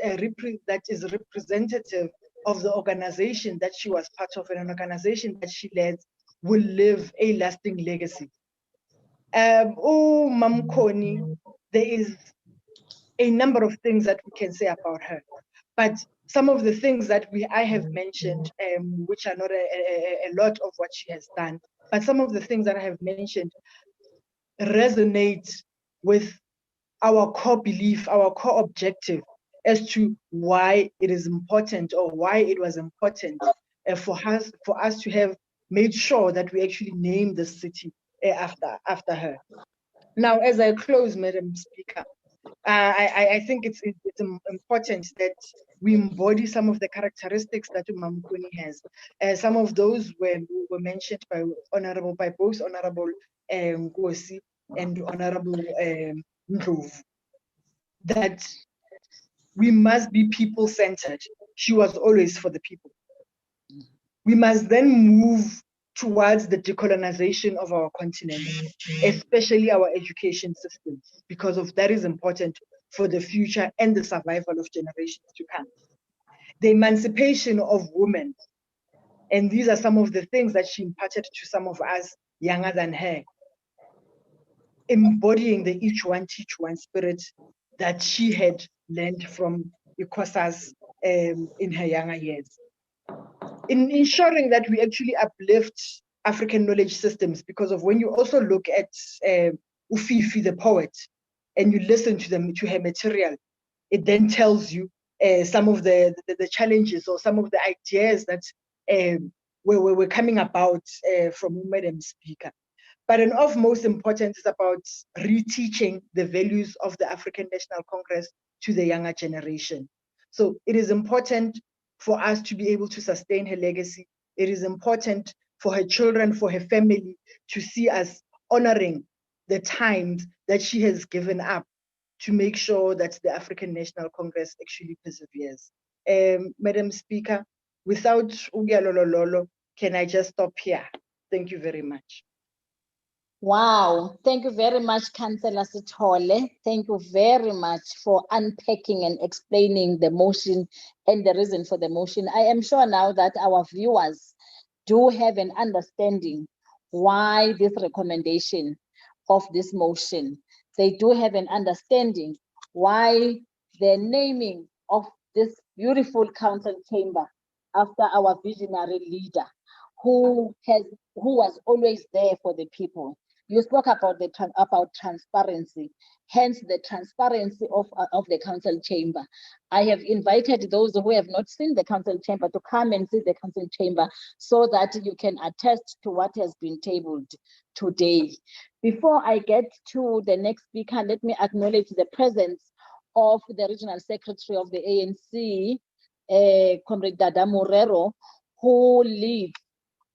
is representative of the organization that she was part of and an organization that she led will live a lasting legacy. Mam Khoni, there is a number of things that we can say about her, but some of the things that I have mentioned, which are not a lot of what she has done, but some of the things that I have mentioned resonate with our core belief, our core objective as to why it is important or why it was important for us to have made sure that we actually name the city after her. Now, as I close, Madam Speaker, I think it's important that we embody some of the characteristics that Umam Khoni has. Some of those were mentioned by both Honorable Nkosi and Honorable Ndlovu, that we must be people-centered. She was always for the people. We must then move towards the decolonization of our continent, especially our education system, because of that is important for the future and the survival of generations to come. The emancipation of women, and these are some of the things that she imparted to some of us younger than her, embodying the each one teach one spirit that she had learned from Ikosas in her younger years. In ensuring that we actually uplift African knowledge systems, because of when you also look at Ufifi the poet and you listen to her material, it then tells you some of the challenges or some of the ideas that were coming about from Madam Speaker. But an of most importance is about reteaching the values of the African National Congress to the younger generation. So it is important for us to be able to sustain her legacy. It is important for her children, for her family, to see us honoring the times that she has given up to make sure that the African National Congress actually perseveres. Madam Speaker, without Ugyalololo, can I just stop here? Thank you very much. Wow, thank you very much, Councillor Sithole. Thank you very much for unpacking and explaining the motion and the reason for the motion. I am sure now that our viewers do have an understanding why this recommendation of this motion. They do have an understanding why the naming of this beautiful council chamber after our visionary leader who was always there for the people. You spoke about about transparency, hence the transparency of the council chamber. I have invited those who have not seen the council chamber to come and see the council chamber so that you can attest to what has been tabled today. Before I get to the next speaker, let me acknowledge the presence of the regional secretary of the ANC, Comrade Dada Morero, who leads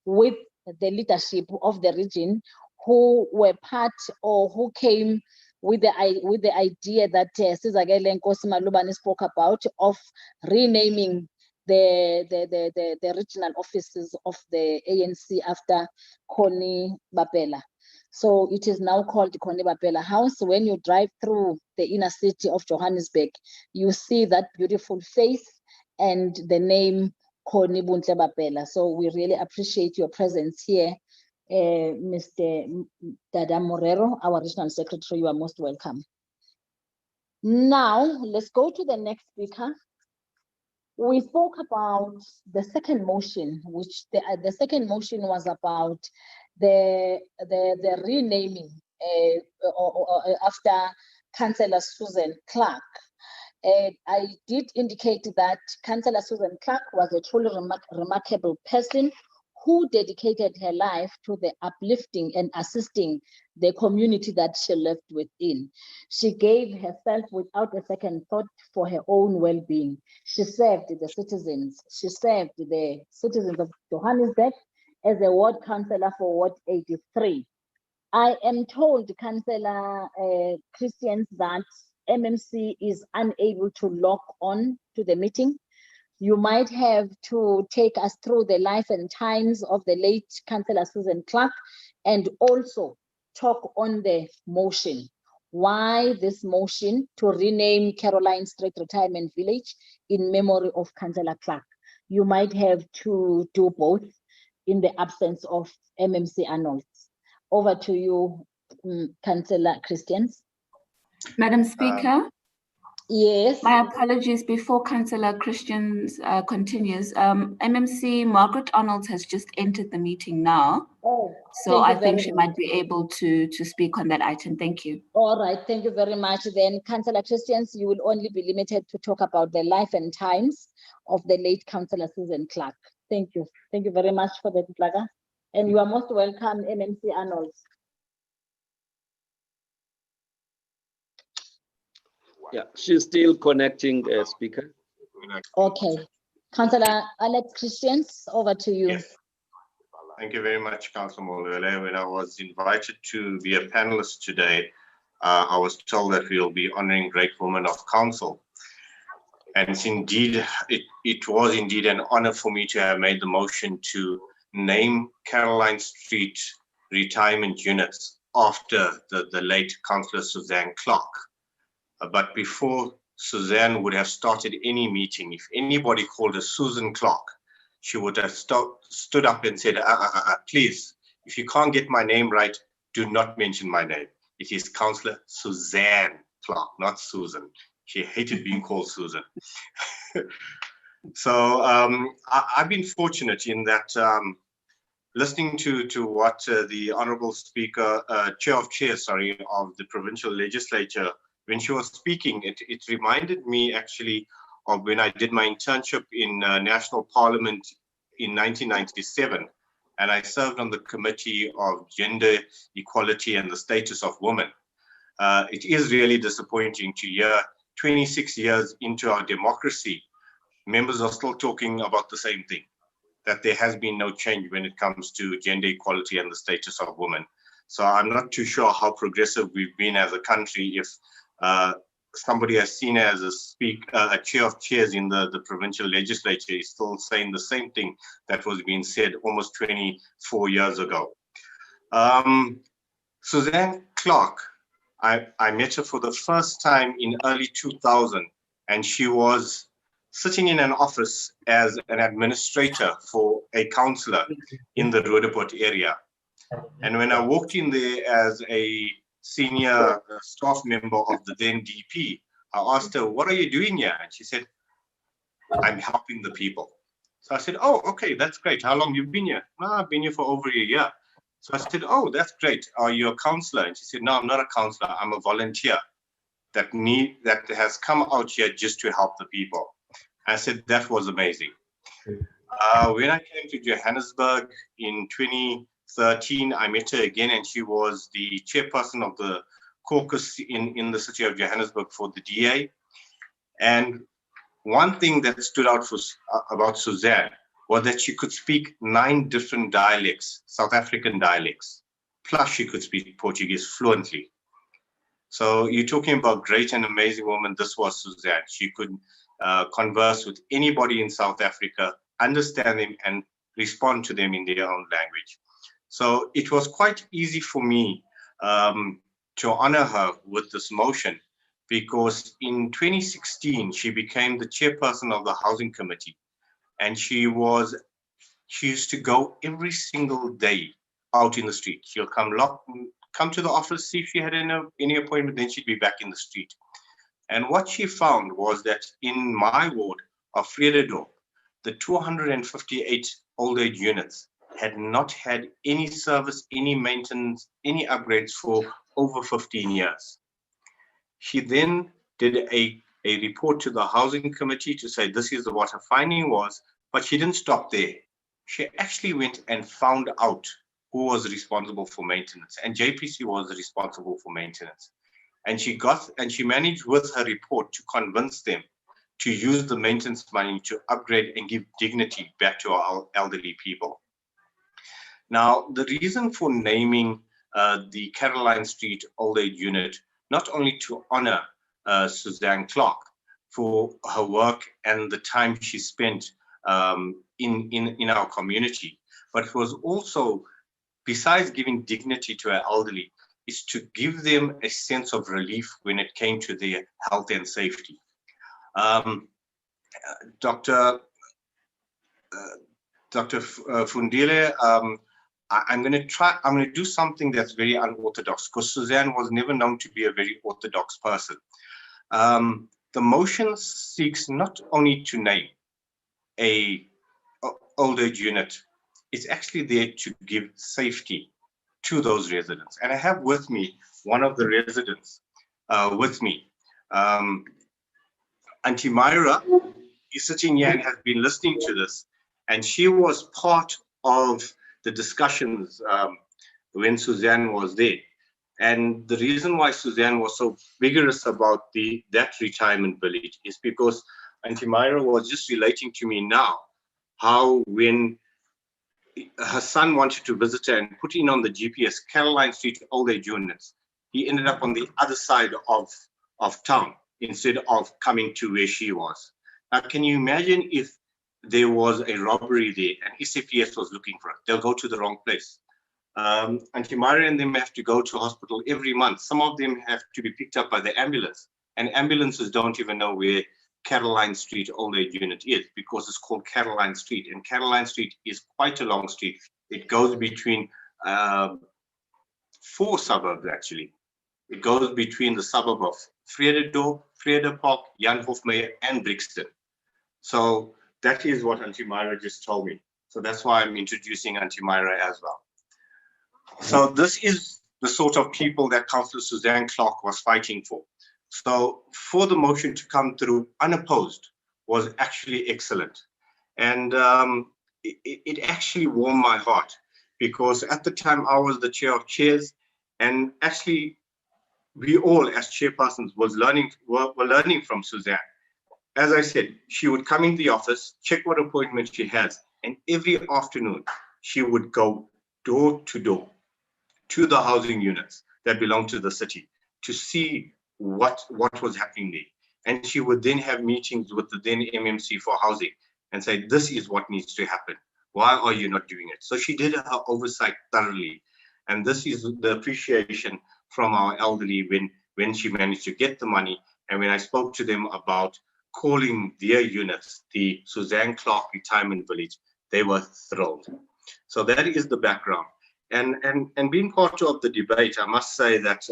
with the leadership of the region, who were part or who came with the idea that Sizakele Nkosi Malubane spoke about of renaming the regional offices of the ANC after Connie Bapela. So it is now called Connie Bapela House. When you drive through the inner city of Johannesburg, you see that beautiful face and the name Connie Nonceba. So we really appreciate your presence here, Mr. Dada Morero, our regional secretary. You are most welcome. Now, let's go to the next speaker. We spoke about the second motion, which the second motion was about the renaming after Councillor Susan Clark. I did indicate that Councillor Susan Clark was a truly remarkable person who dedicated her life to the uplifting and assisting the community that she lived within. She gave herself without a second thought for her own well-being. She served the citizens. She served the citizens of Johannesburg as a ward councillor for Ward 83. I am told, Councillor Christians, that MMC is unable to log on to the meeting. You might have to take us through the life and times of the late Councillor Susan Clark and also talk on the motion. Why this motion to rename Caroline Street Retirement Village in memory of Councillor Clark? You might have to do both in the absence of MMC Arnold. Over to you, Councillor Christians. Madam Speaker. Yes. My apologies before Councillor Christians continues. MMC Margaret Arnold has just entered the meeting now. Oh, so I think she might be able to speak on that item. Thank you. All right, thank you very much. Then, Councillor Christians, you will only be limited to talk about the life and times of the late Councillor Susan Clark. Thank you. Thank you very much for that, Plaga. And you are most welcome, MMC Arnold. Yeah, she's still connecting, speaker. Okay. Councillor Alex Christians, over to you. Yes. Thank you very much, Councillor Molwele. When I was invited to be a panelist today, I was told that we'll be honoring great women of council. And it's indeed, it was indeed an honor for me to have made the motion to name Caroline Street retirement units after the late Councillor Suzanne Clark. But before Suzanne would have started any meeting, if anybody called her Susan Clark, she would have stood up and said, please, if you can't get my name right, do not mention my name. It is Councillor Suzanne Clark, not Susan. She hated being called Susan. So I've been fortunate in that listening to what the Honourable Speaker, Chair of the Provincial Legislature, when she was speaking, it reminded me actually of when I did my internship in National Parliament in 1997, and I served on the Committee of Gender Equality and the Status of Women. It is really disappointing to hear 26 years into our democracy, members are still talking about the same thing, that there has been no change when it comes to gender equality and the status of women. So I'm not too sure how progressive we've been as a country if somebody as seen as a chair of chairs in the provincial legislature is still saying the same thing that was being said almost 24 years ago. Suzanne Clark, I met her for the first time in early 2000, and she was sitting in an office as an administrator for a councillor in the Roodepoort area. And when I walked in there as a senior staff member of the then DP, I asked her, what are you doing here? And she said, I'm helping the people. So I said, oh, okay, that's great. How long have you been here? Well, I've been here for over a year. So I said, oh, that's great. Are you a counselor? And she said, no, I'm not a counselor. I'm a volunteer that has come out here just to help the people. I said, that was amazing. When I came to Johannesburg in 2013, I met her again, and she was the chairperson of the caucus in the city of Johannesburg for the DA. And one thing that stood out about Suzanne was that she could speak 9 different dialects, South African dialects, plus she could speak Portuguese fluently. So you're talking about great and amazing woman. This was Suzanne. She could converse with anybody in South Africa, understand them, and respond to them in their own language. So it was quite easy for me to honor her with this motion, because in 2016, she became the chairperson of the Housing Committee. And she used to go every single day out in the street. She'll come to the office, see if she had any appointment, then she'd be back in the street. And what she found was that in my ward of Vredendorp, the 258 old age units had not had any service, any maintenance, any upgrades for over 15 years. She then did a report to the Housing Committee to say this is what her finding was, but she didn't stop there. She actually went and found out who was responsible for maintenance, and JPC was responsible for maintenance. And she managed with her report to convince them to use the maintenance money to upgrade and give dignity back to our elderly people. Now, the reason for naming the Caroline Street Old Age Unit, not only to honor Suzanne Clark for her work and the time she spent in our community, but it was also, besides giving dignity to our elderly, is to give them a sense of relief when it came to their health and safety. Dr. Fundile, I'm going to do something that's very unorthodox, because Suzanne was never known to be a very orthodox person. The motion seeks not only to name a old age unit, it's actually there to give safety to those residents. And I have with me one of the residents with me. Auntie Myra is sitting here and has been listening to this, and she was part of the discussions when Suzanne was there. And the reason why Suzanne was so vigorous about that retirement village is because Auntie Myra was just relating to me now how when her son wanted to visit her and put in on the GPS Caroline Street Old Age Units, he ended up on the other side of town instead of coming to where she was. Now, can you imagine if there was a robbery there and SAPS was looking for it? They'll go to the wrong place. Auntie Myra and them have to go to hospital every month. Some of them have to be picked up by the ambulance, and ambulances don't even know where Caroline Street Old Age Unit is, because it's called Caroline Street, and Caroline Street is quite a long street. It goes between 4 suburbs, actually. It goes between the suburb of Vredendorp, Vredendorp, Jan Hofmeyer, and Brixton. So that is what Auntie Myra just told me. So that's why I'm introducing Auntie Myra as well. So this is the sort of people that Councillor Suzanne Clark was fighting for. So for the motion to come through unopposed was actually excellent. And it actually warmed my heart, because at the time I was the chair of chairs, and actually we all as chairpersons were learning from Suzanne. As I said, she would come in the office, check what appointment she has, and every afternoon she would go door to door to the housing units that belong to the city to see what was happening there. And she would then have meetings with the then MMC for housing and say, this is what needs to happen. Why are you not doing it? So she did her oversight thoroughly. And this is the appreciation from our elderly when she managed to get the money. And when I spoke to them about calling their units the Suzanne Clark Retirement Village, they were thrilled. So that is the background. And being part of the debate, I must say that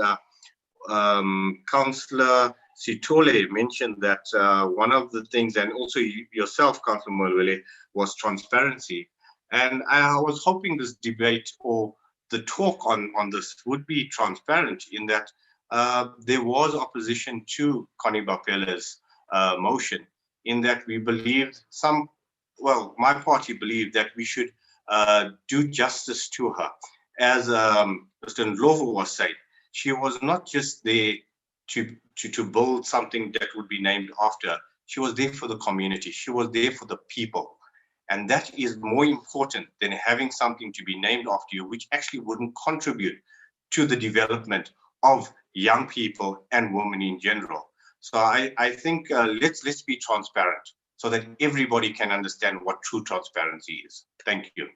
Councillor Sithole mentioned that one of the things, and also yourself, Councillor Molwele, was transparency. And I was hoping this debate or the talk on this would be transparent in that there was opposition to Connie Bapela's motion, in that we believed my party believed that we should do justice to her. As Mr. Ndlovu was saying, she was not just there to build something that would be named after her. She was there for the community. She was there for the people. And that is more important than having something to be named after you, which actually wouldn't contribute to the development of young people and women in general. So I think let's be transparent so that everybody can understand what true transparency is. Thank you.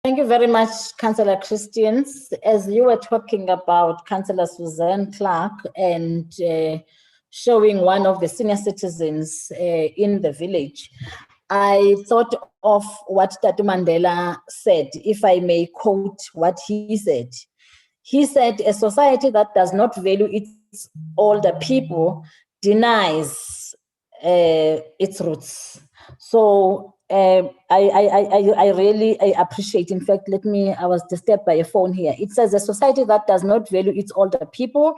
Thank you very much, Councillor Christians. As you were talking about Councillor Suzanne Clark and showing one of the senior citizens in the village, I thought of what Tatu Mandela said, if I may quote what he said. He said, a society that does not value its older people denies its roots. So I really appreciate, in fact, I was disturbed by a phone here. It says a society that does not value its older people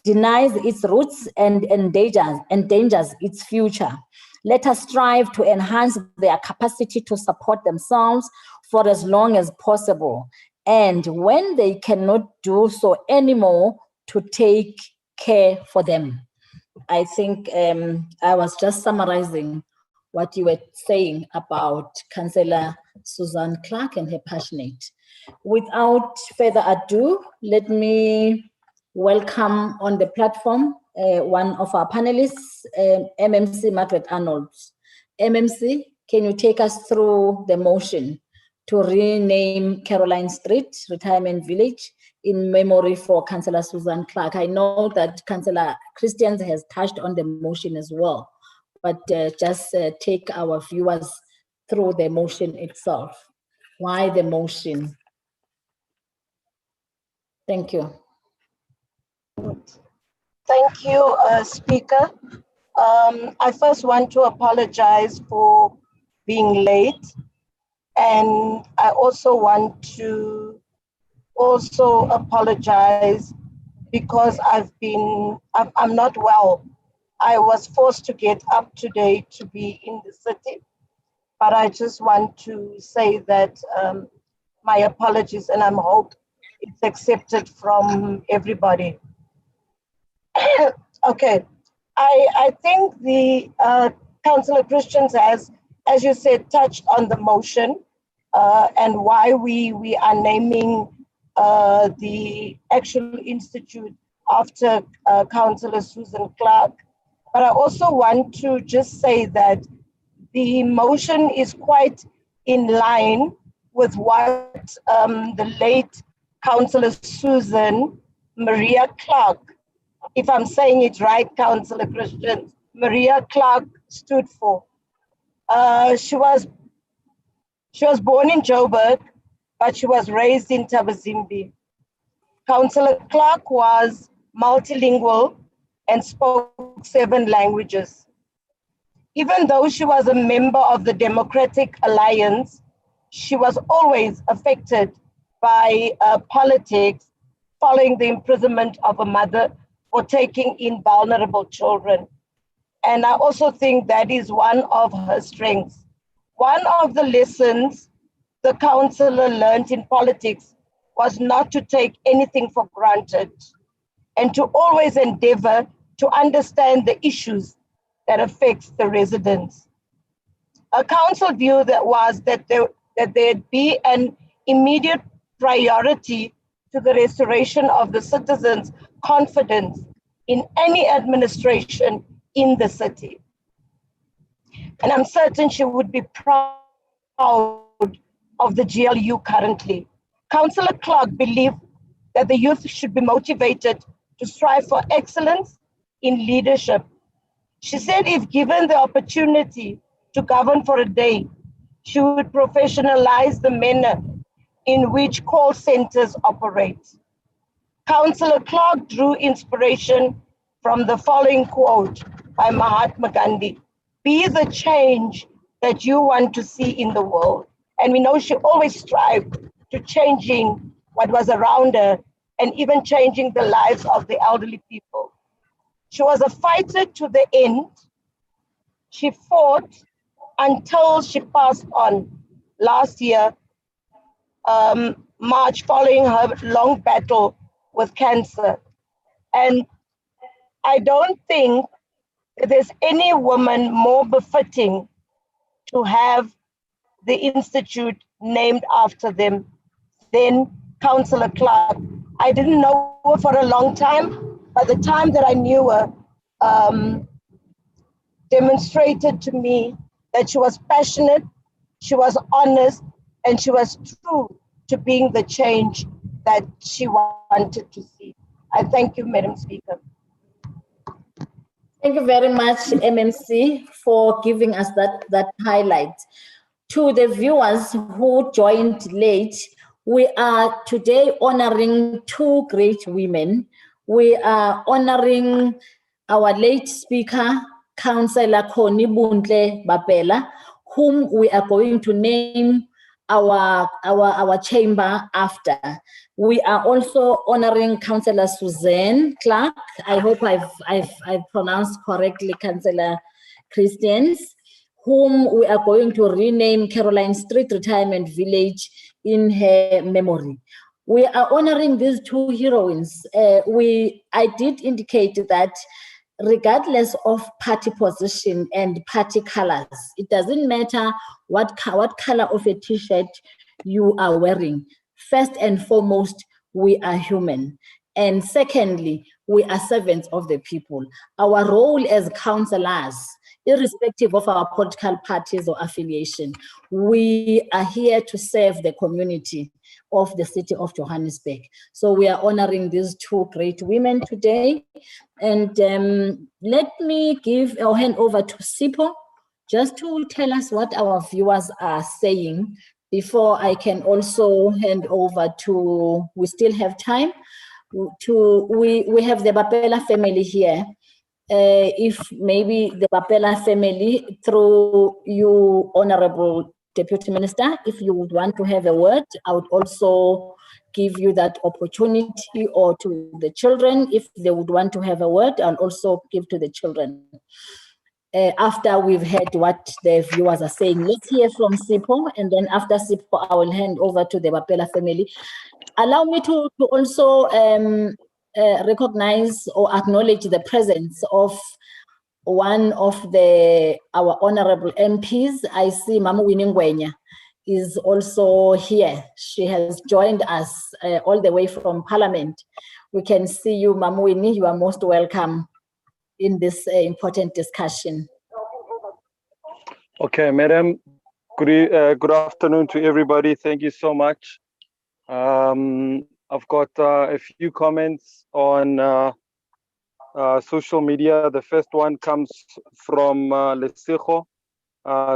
denies its roots and endangers its future. Let us strive to enhance their capacity to support themselves for as long as possible. And when they cannot do so anymore, to take care for them. I think I was just summarizing what you were saying about Councillor Suzanne Clark and her passionate. Without further ado, let me welcome on the platform one of our panelists, MMC Margaret Arnold. MMC, can you take us through the motion to rename Caroline Street Retirement Village in memory for Councillor Suzanne Clark? I know that Councillor Christians has touched on the motion as well, but just take our viewers through the motion itself. Why the motion? Thank you. Thank you, Speaker. I first want to apologize for being late. And I also want to apologize because I'm not well. I was forced to get up today to be in the city, but I just want to say that my apologies, and I hope it's accepted from everybody. Okay, I think the Councillor Christians has, as you said, touched on the motion and why we are naming the actual institute after Councillor Susan Clark. But I also want to just say that the motion is quite in line with what the late Councillor Susan Maria Clark, if I'm saying it right, Councillor Christian, Maria Clark stood for. She was born in Joburg, but she was raised in Tabazimbi. Councillor Clark was multilingual and spoke 7 languages. Even though she was a member of the Democratic Alliance, she was always affected by politics following the imprisonment of a mother for taking in vulnerable children. And I also think that is one of her strengths. One of the lessons the councillor learned in politics was not to take anything for granted and to always endeavor to understand the issues that affect the residents. A council view that was that there'd be an immediate priority to the restoration of the citizens' confidence in any administration in the city. And I'm certain she would be proud of the GLU currently. Councillor Clark believed that the youth should be motivated to strive for excellence in leadership. She said if given the opportunity to govern for a day, she would professionalize the manner in which call centers operate. Councillor Clark drew inspiration from the following quote by Mahatma Gandhi: "Be the change that you want to see in the world." And we know she always strived to changing what was around her and even changing the lives of the elderly people. She was a fighter to the end. She fought until she passed on last year, March, following her long battle with cancer. And I don't think that there's any woman more befitting to have the institute named after them than Councillor Clark. I didn't know her for a long time, but the time that I knew her demonstrated to me that she was passionate, she was honest, and she was true to being the change that she wanted to see. I thank you, Madam Speaker. Thank you very much, MMC, for giving us that highlight. To the viewers who joined late, we are today honoring two great women. We are honoring our late speaker, Councillor Connie Buntle Bapela, whom we are going to name our chamber after. We are also honoring Councillor Suzanne Clark. I hope I've pronounced correctly, Councillor Christians, whom we are going to rename Caroline Street Retirement Village in her memory. We are honoring these two heroines. I did indicate that regardless of party position and party colors, it doesn't matter what color of a t-shirt you are wearing. First and foremost, we are human. And secondly, we are servants of the people. Our role as councillors, irrespective of our political parties or affiliation, we are here to serve the community of the city of Johannesburg. So we are honoring these two great women today. And let me hand over to Sipho just to tell us what our viewers are saying before I can also hand over to, we still have time, we have the Bapela family here. If maybe the Bapela family, through you, Honorable Deputy Minister, if you would want to have a word, I would also give you that opportunity, or to the children, if they would want to have a word, and also give to the children. After we've heard what the viewers are saying, let's hear from Sipho, and then after Sipho, I will hand over to the Bapela family. Allow me to also recognize or acknowledge the presence of one of our honorable MPs. I see Mama Winnie Ngwenya is also here. She has joined us all the way from Parliament. We can see you, Mama Winnie. You are most welcome in this important discussion. Okay, Madam. Good afternoon to everybody. Thank you so much. I've got a few comments on social media. The first one comes from Lesego.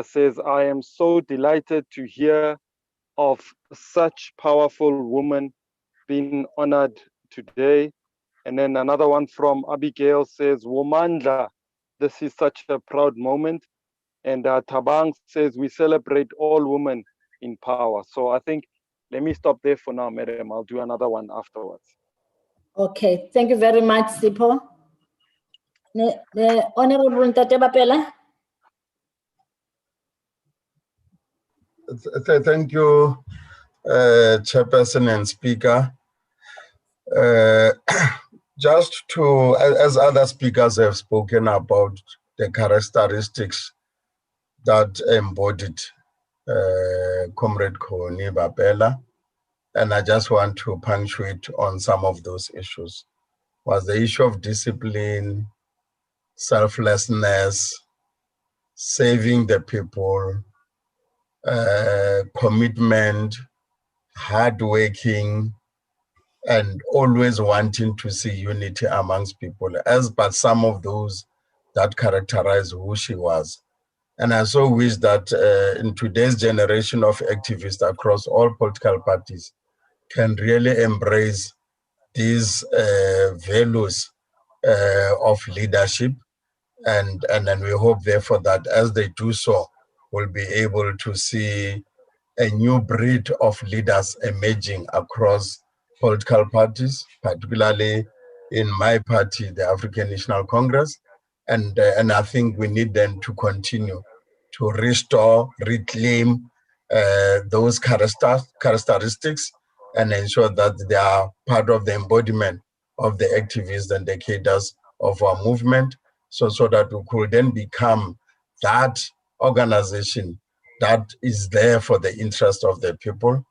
Says, I am so delighted to hear of such powerful women being honored today. And then another one from Abigail says, Womandla, this is such a proud moment. And Tabang says, we celebrate all women in power. So I think, let me stop there for now, Madam. I'll do another one afterwards. Okay, thank you very much, Sipho. The Honorable Ntate Bapela. Thank you, Chairperson and Speaker. Just to, as other speakers have spoken about the characteristics that embodied Comrade Connie Bapela, and I just want to punctuate on some of those issues, was the issue of discipline, selflessness, saving the people, commitment, hardworking, and always wanting to see unity amongst people, as but some of those that characterize who she was. And I so wish that in today's generation of activists across all political parties can really embrace these values of leadership. And then we hope therefore that as they do so, we'll be able to see a new breed of leaders emerging across political parties, particularly in my party, the African National Congress. And I think we need them to continue to restore, reclaim those characteristics and ensure that they are part of the embodiment of the activists and the cadres of our movement, so that we could then become that organization that is there for the interest of the people,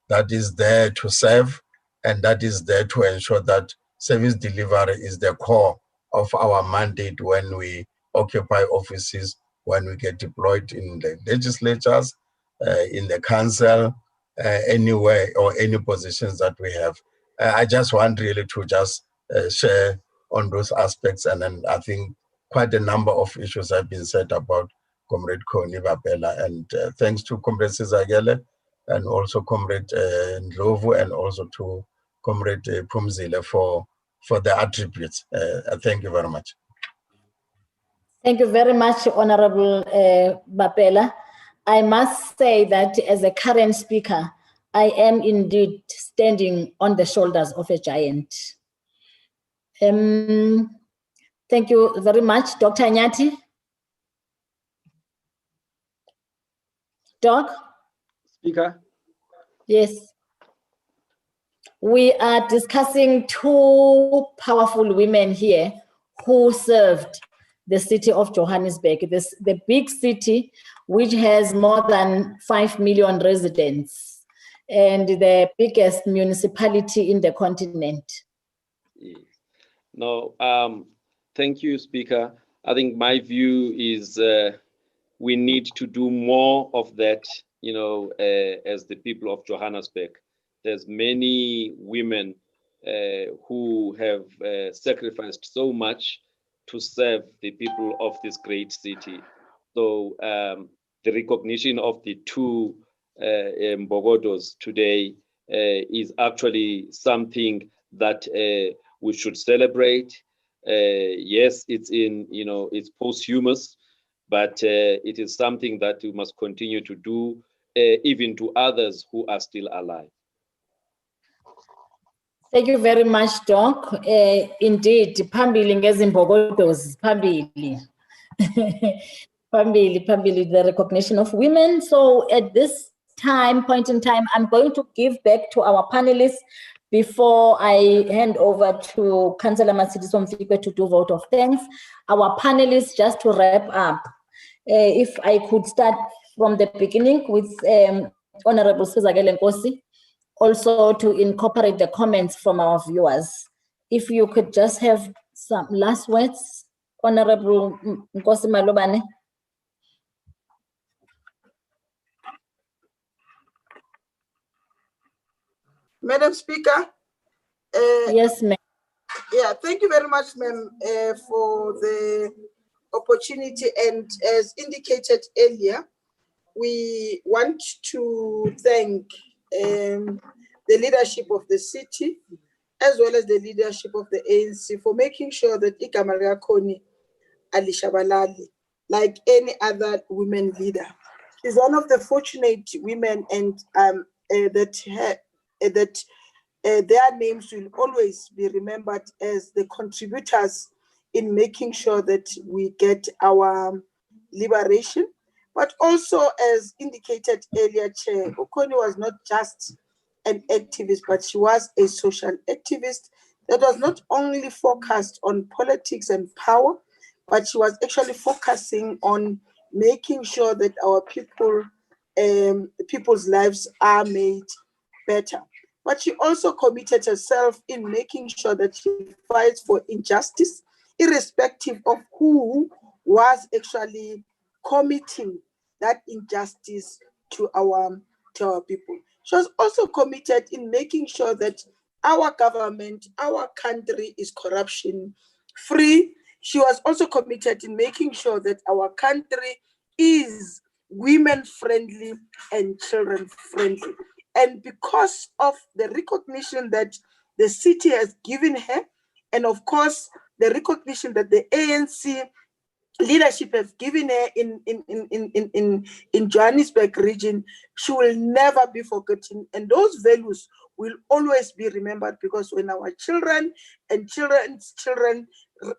that is there to serve, and that is there to ensure that service delivery is the core of our mandate when we occupy offices, when we get deployed in the legislatures, in the council, anywhere or any positions that we have. I just want really to just share on those aspects, and then I think quite a number of issues have been said about Comrade Nivapela, and thanks to Comrade Sizagele and also Comrade Ndlovu, and also to Comrade Phumzile for the attributes. Thank you very much. Thank you very much, Honorable Bapela. I must say that as a current speaker, I am indeed standing on the shoulders of a giant. Thank you very much, Dr. Anyati. Doc? Speaker? Yes. We are discussing two powerful women here who served the city of Johannesburg, the big city which has more than 5 million residents and the biggest municipality in the continent. No, thank you, Speaker. I think my view is we need to do more of that, you know, as the people of Johannesburg. There's many women who have sacrificed so much to serve the people of this great city. So the recognition of the two Mbogodos today is actually something that we should celebrate. Yes, it's in, you know, it's posthumous, but it is something that we must continue to do, even to others who are still alive. Thank you very much, Doc. Indeed, phambili ngezimbokodozi, phambili. Phambili, the recognition of women. So at this point in time, I'm going to give back to our panelists before I hand over to Councillor Masidi Somfikwe to do vote of thanks. Our panelists, just to wrap up, if I could start from the beginning with Honorable Sizagele Nkosi, also to incorporate the comments from our viewers. If you could just have some last words, Honorable Nkosi Malobane. Madam Speaker. Yes, ma'am. Yeah, thank you very much, ma'am, for the opportunity. And as indicated earlier, we want to thank the leadership of the city, as well as the leadership of the ANC, for making sure that igama likaKhoni alishabalali like any other women leader. She's one of the fortunate women, and that their names will always be remembered as the contributors in making sure that we get our liberation. But also, as indicated earlier, Chair, Khoni was not just an activist, but she was a social activist that was not only focused on politics and power, but she was actually focusing on making sure that our people's lives are made better. But she also committed herself in making sure that she fights for injustice, irrespective of who was actually committing that injustice to our people. She was also committed in making sure that our government, our country is corruption free. She was also committed in making sure that our country is women friendly and children friendly. And because of the recognition that the city has given her, and of course, the recognition that the ANC leadership have given her in Johannesburg region, she will never be forgotten. And those values will always be remembered, because when our children and children's children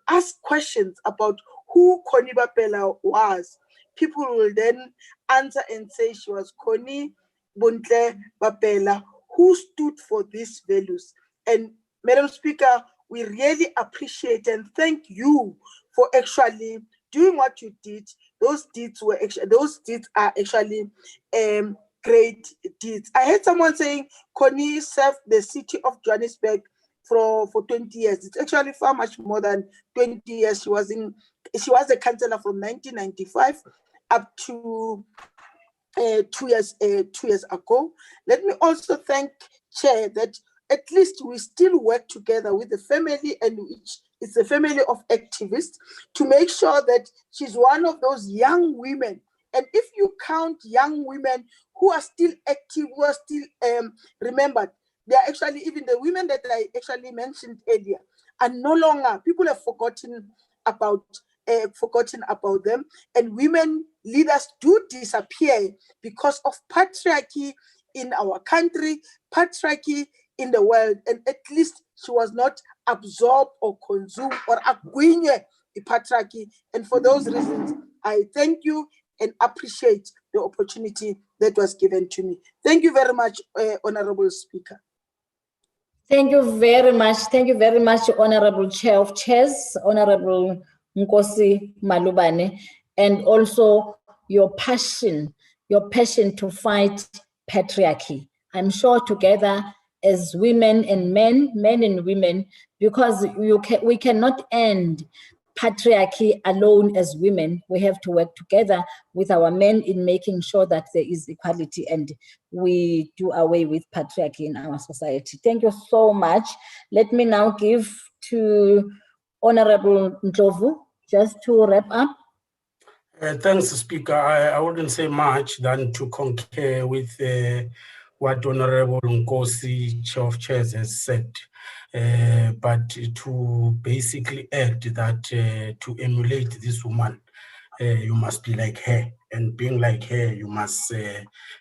ask questions about who Connie Bapela was, people will then answer and say she was Connie Bontle Bapela, who stood for these values. And Madam Speaker, we really appreciate and thank you for actually doing what you did. Those deeds are actually great deeds. I heard someone saying Connie served the city of Johannesburg for 20 years. It's actually far much more than 20 years. She was a councillor from 1995 up to 2 years ago. Let me also thank Chair that at least we still work together with the family, and it's a family of activists, to make sure that she's one of those young women. And if you count young women who are still active, who are still remembered, they are actually, even the women that I actually mentioned earlier, are no longer, people have forgotten about them, and women leaders do disappear because of patriarchy in our country, patriarchy in the world, and at least she was not absorbed or consumed or agwinye the patriarchy. And for those reasons, I thank you and appreciate the opportunity that was given to me. Thank you very much, Honorable Speaker. Thank you very much. Thank you very much, Honorable Chair of Chairs, Honorable Nkosi Malubane, and also your passion to fight patriarchy. I'm sure together as women and men and women, because we cannot end patriarchy alone as women. We have to work together with our men in making sure that there is equality and we do away with patriarchy in our society. Thank you so much. Let me now give to Honorable Ndlovu just to wrap up. Thanks, Speaker. I wouldn't say much than to concur with what Honorable Nkosi, Chair of Chairs, has said, but to basically add that to emulate this woman, you must be like her, and being like her, you must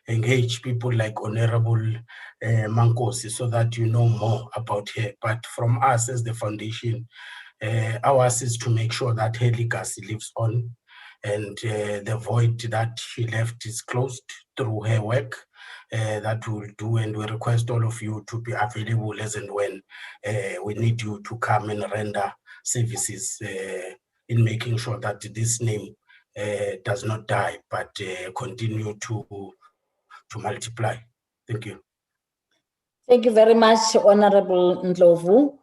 engage people like Honorable Mankosi, so that you know more about her. But from us as the foundation, ours is to make sure that her legacy lives on, and the void that she left is closed through her work. That we'll do, and we request all of you to be available as and when we need you to come and render services in making sure that this name does not die, but continue to multiply. Thank you. Thank you very much, Honorable Ndlovu.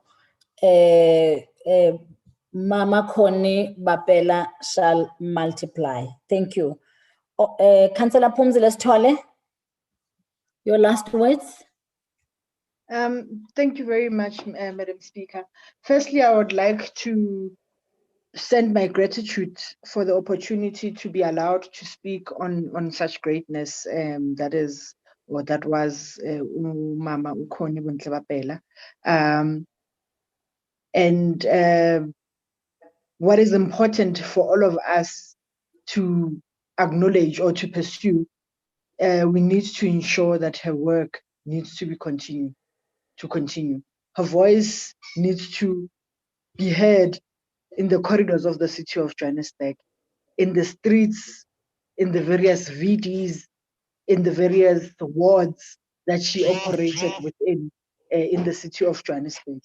Mama Connie Bapela shall multiply. Thank you. Councillor Phumzile Sithole, your last words. Thank you very much, Madam Speaker. Firstly, I would like to send my gratitude for the opportunity to be allowed to speak on such greatness. That was Mama Connie Bontle Bapela. And what is important for all of us to acknowledge or to pursue, we need to ensure that her work needs to continue. Her voice needs to be heard in the corridors of the city of Johannesburg, in the streets, in the various VDs, in the various wards that she operated within in the city of Johannesburg.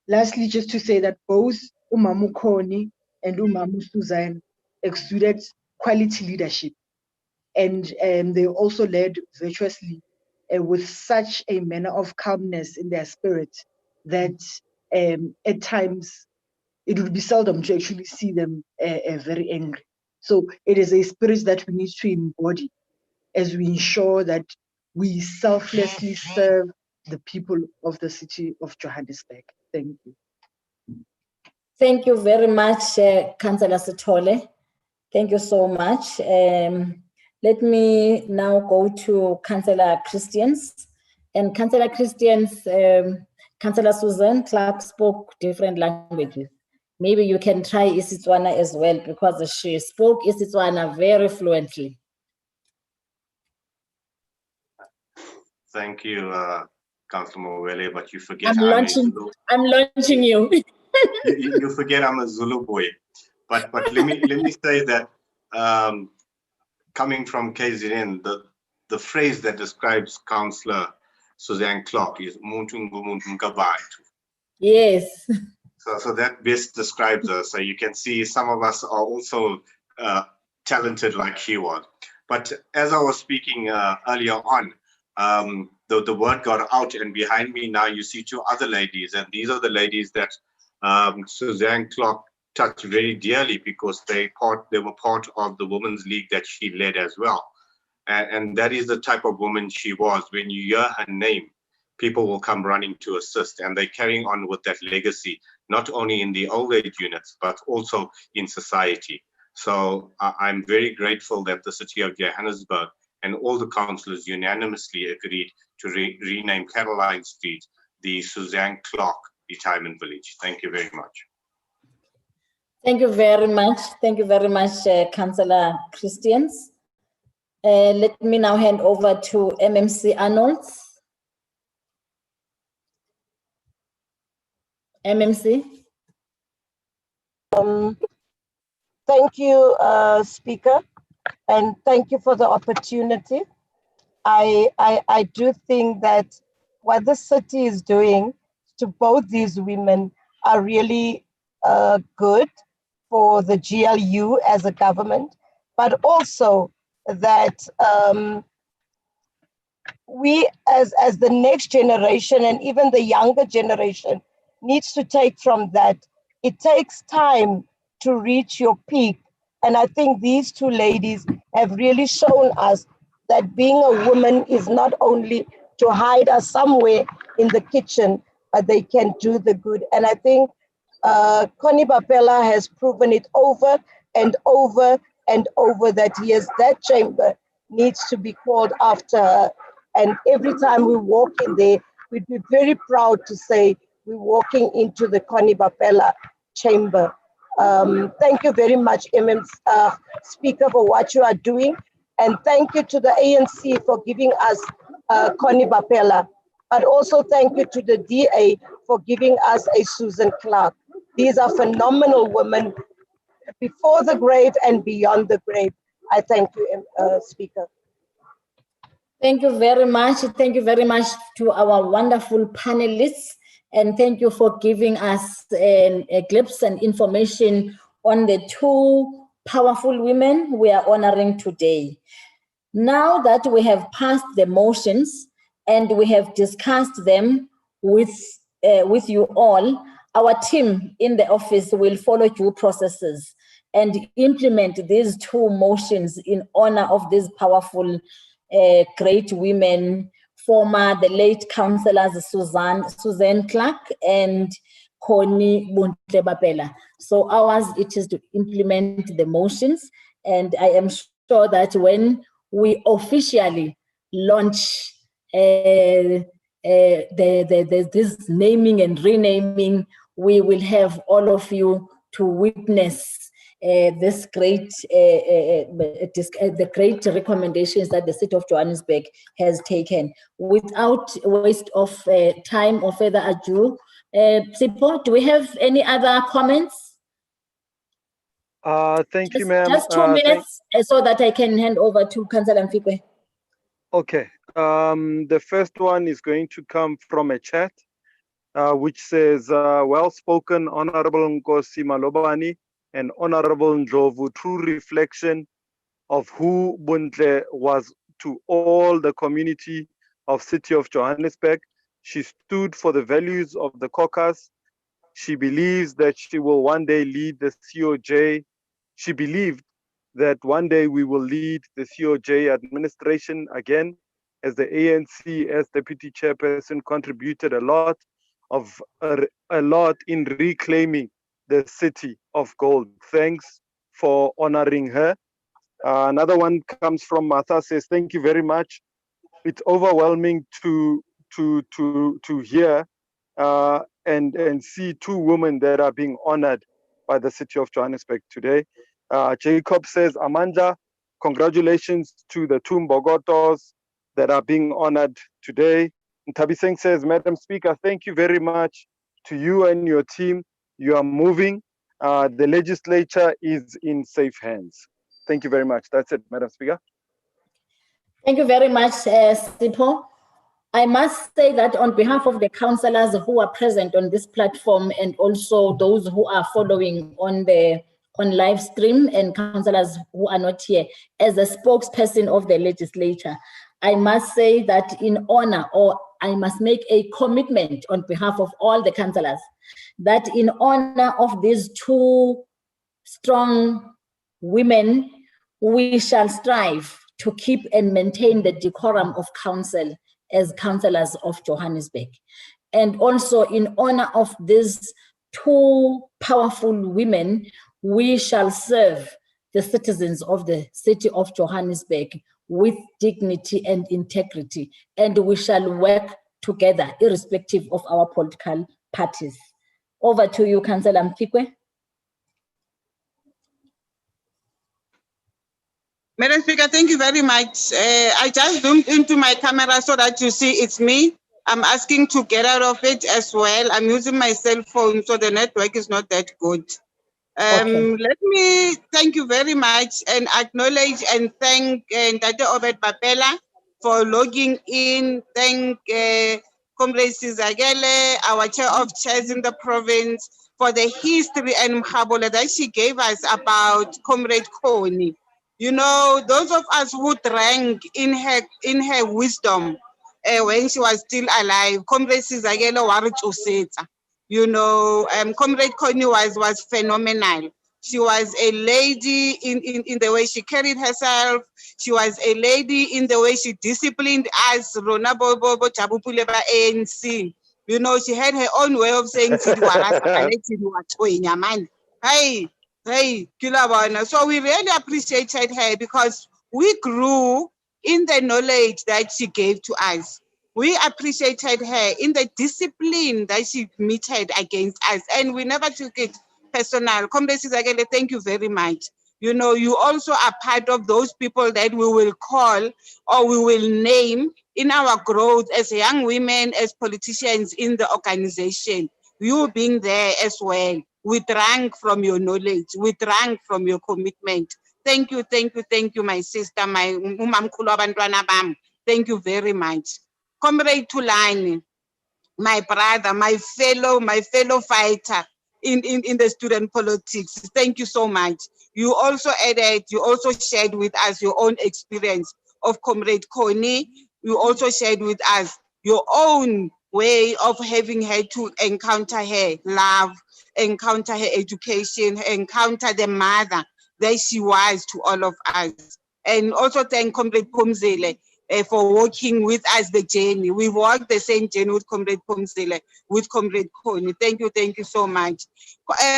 Lastly, just to say that both Umamu Connie and Umamu Suzanne exuded quality leadership, and they also led virtuously with such a manner of calmness in their spirit that at times it would be seldom to actually see them very angry. So it is a spirit that we need to embody as we ensure that we selflessly serve the people of the city of Johannesburg. Thank you. Thank you very much, Councillor Sithole. Thank you so much. Let me now go to Councillor Christians. And Councillor Christians, Councillor Susan Clark spoke different languages. Maybe you can try isiTswana as well, because she spoke isiTswana very fluently. Thank you, Councillor Molwele, but you forget I'm launching you. you forget I'm a Zulu boy. But let me say that coming from KZN, the phrase that describes Councillor Suzanne Cllr is "Muntu ngumuntu ngabantu." Yes. So that best describes her. So you can see some of us are also talented like she was. But as I was speaking earlier on, the word got out, and behind me now you see two other ladies, and these are the ladies that Suzanne Cllr touched very dearly, because they were part of the Women's League that she led as well. And that is the type of woman she was. When you hear her name, people will come running to assist, and they're carrying on with that legacy, not only in the old age units, but also in society. So I'm very grateful that the city of Johannesburg and all the councillors unanimously agreed to rename Caroline Street the Suzanne Cllr Retirement Village. Thank you very much. Thank you very much. Thank you very much, Councillor Christians. Let me now hand over to MMC Arnold. MMC. Thank you, Speaker, and thank you for the opportunity. I do think that what the city is doing to both these women are really good for the GLU as a government, but also that we as the next generation and even the younger generation needs to take from that. It takes time to reach your peak. And I think these two ladies have really shown us that being a woman is not only to hide us somewhere in the kitchen, but they can do the good. And I think Connie Bapela has proven it over and over and over that yes, that chamber needs to be called after her. And every time we walk in there, we'd be very proud to say we're walking into the Connie Bapela chamber. Thank you very much, Speaker, for what you are doing. And thank you to the ANC for giving us Connie Bapela. But also thank you to the DA for giving us a Susan Clark. These are phenomenal women before the grave and beyond the grave. I thank you, Speaker. Thank you very much. Thank you very much to our wonderful panelists. And thank you for giving us a glimpse and information on the two powerful women we are honoring today. Now that we have passed the motions and we have discussed them with you all, our team in the office will follow due processes and implement these two motions in honor of these powerful great women, the late councillors Suzanne Clark and Connie Bapela. So ours, it is to implement the motions, and I am sure that when we officially launch this naming and renaming, we will have all of you to witness this great, the great recommendations that the city of Johannesburg has taken. Without waste of time or further ado, Sipho, do we have any other comments? Thank you, ma'am. Just 2 minutes so that I can hand over to Councillor Mfikwe. Okay. The first one is going to come from a chat, which says, well spoken, Honorable Nkosi Malobane and Honorable Ndlovu, true reflection of who Buntle was to all the community of City of Johannesburg. She stood for the values of the caucus. She believes that she will one day lead the CoJ. She believed that one day we will lead the CoJ administration again, as the ANC, as deputy chairperson, contributed a lot in reclaiming the city of gold. Thanks for honoring her. Another one comes from Martha, says, thank you very much. It's overwhelming to hear and see two women that are being honored by the city of Johannesburg today. Jacob says, Amanda, congratulations to the two Mbogotos that are being honored today. Tabiseng says, Madam Speaker, thank you very much to you and your team. You are moving. The legislature is in safe hands. Thank you very much. That's it, Madam Speaker. Thank you very much, Sipho. I must say that on behalf of the councillors who are present on this platform and also those who are following on live stream and councillors who are not here, as a spokesperson of the legislature, I must say that in honor, or I must make a commitment on behalf of all the councillors, that in honor of these two strong women, we shall strive to keep and maintain the decorum of council as councillors of Johannesburg. And also in honor of these two powerful women, we shall serve the citizens of the city of Johannesburg with dignity and integrity, and we shall work together irrespective of our political parties. Over to you, Councillor Mtikwe. Madam Speaker, thank you very much. I just zoomed into my camera so that you see it's me. I'm asking to get out of it as well. I'm using my cell phone, so the network is not that good. Okay. Let me thank you very much and acknowledge and thank Dr. Obed Bapela for logging in. Thank Comrade Sizagele, our chair of chairs in the province, for the history and mkhabola that she gave us about Comrade Kony. You know, those of us who drank in her wisdom when she was still alive, Comrade Sizagele warutusetsa. You know, Comrade Kony was phenomenal. She was a lady in the way she carried herself. She was a lady in the way she disciplined us. Rona Bobo Chabupule ba ANC. You know, she had her own way of saying, hey, hey, Kilabana. So we really appreciated her because we grew in the knowledge that she gave to us. We appreciated her in the discipline that she meted against us, and we never took it personal. Comrade Sizagele, thank you very much. You know, you also are part of those people that we will call or we will name in our growth as young women, as politicians in the organization. You being there as well. We drank from your knowledge. We drank from your commitment. Thank you, thank you, thank you, my sister, my umamkhulu abantwana bam. Thank you very much. Comrade Tulani, my brother, my fellow fighter in the student politics. Thank you so much. You also shared with us your own experience of Comrade Kony. You also shared with us your own way of having her to encounter her love, encounter her education, encounter the mother that she was to all of us. And also thank Comrade Phumzile for walking with us the journey. We walked the same journey with Comrade Phumzile, with Comrade Kony. Thank you so much.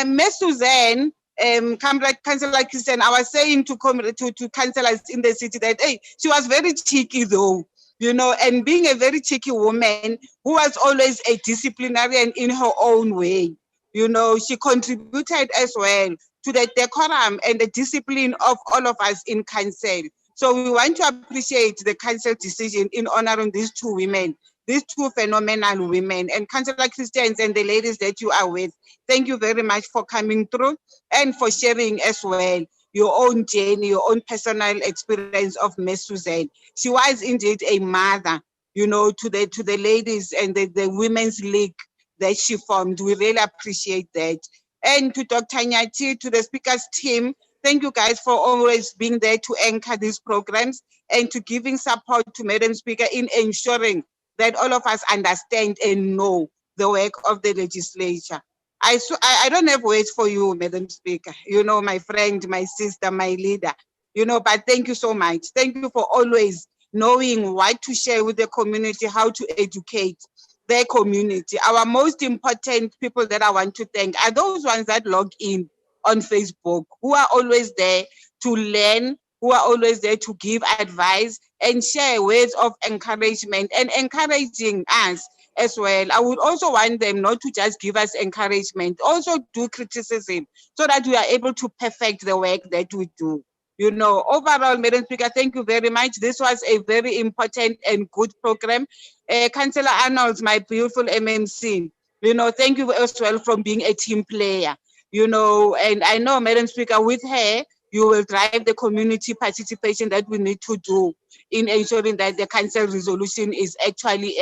Ms. Suzanne, Councillor Christian, I was saying to councillors in the city that, hey, she was very cheeky though, you know, and being a very cheeky woman who was always a disciplinarian in her own way. You know, she contributed as well to the decorum and the discipline of all of us in council. So we want to appreciate the council decision in honoring these two women, these two phenomenal women, and Councillor Christians and the ladies that you are with. Thank you very much for coming through and for sharing as well your own journey, your own personal experience of Ms. Suzanne. She was indeed a mother, you know, to the ladies and the Women's League that she formed. We really appreciate that. And to Dr. Nyati, to the speakers team, thank you guys for always being there to anchor these programs and to giving support to Madam Speaker in ensuring that all of us understand and know the work of the legislature. I don't have words for you, Madam Speaker. You know, my friend, my sister, my leader, you know, but thank you so much. Thank you for always knowing what to share with the community, how to educate their community. Our most important people that I want to thank are those ones that log in on Facebook, who are always there to learn, who are always there to give advice and share words of encouragement and encouraging us as well. I would also want them not to just give us encouragement, also do criticism so that we are able to perfect the work that we do. You know, overall, Madam Speaker, thank you very much. This was a very important and good program. Councillor Arnold, my beautiful MMC, you know, thank you as well for being a team player, you know, and I know, Madam Speaker, with her, you will drive the community participation that we need to do in ensuring that the council resolution is actually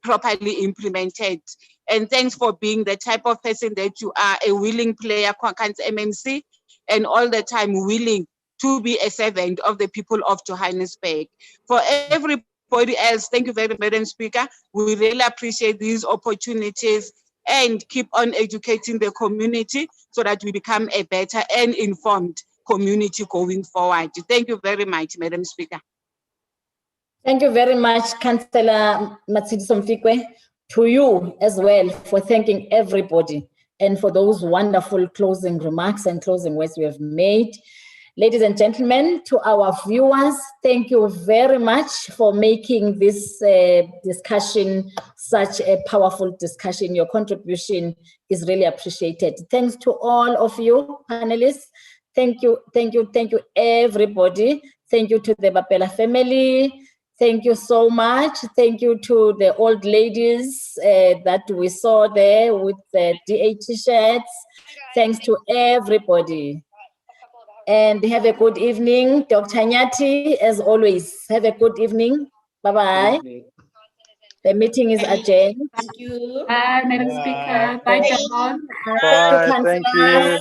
properly implemented. And thanks for being the type of person that you are, a willing player, MMC, and all the time willing to be a servant of the people of Johannesburg. For everybody else, thank you very much, Madam Speaker. We really appreciate these opportunities and keep on educating the community so that we become a better and informed community going forward. Thank you very much, Madam Speaker. Thank you very much, Councillor Matsidiso Mfikwe, to you as well for thanking everybody and for those wonderful closing remarks and closing words we have made. Ladies and gentlemen, to our viewers, thank you very much for making this discussion such a powerful discussion. Your contribution is really appreciated. Thanks to all of you panelists. Thank you, everybody. Thank you to the Bapela family. Thank you so much. Thank you to the old ladies that we saw there with the DA t-shirts. Thanks to everybody. And have a good evening. Dr. Nyati, as always, have a good evening. Bye-bye. The meeting is adjourned. Thank you. Bye, Madam Speaker. Bye, John. Bye. Thank you.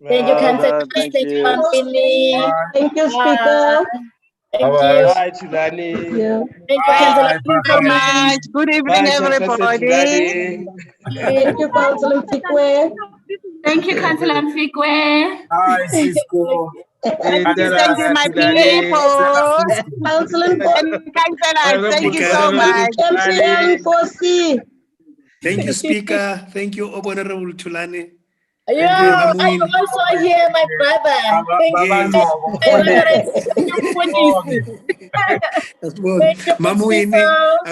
Thank you, Councillor. Thank Thank you, you. Anthony. Thank you, Speaker. Thank Bye-bye. you. Bye, Tulani. Thank you, Councillor. Very much. Good evening, Bye, Chairperson everybody. Tulani. Thank you, Councillor Mfikwe. Thank you, Councillor Mfikwe. Hi, Cisco. Thank you, my people. Councillor And councillors, thank you so much. MPL 4C. Thank you, Speaker. Thank you, Honorable Tulani. You, I'm also here, my brother. Thank you.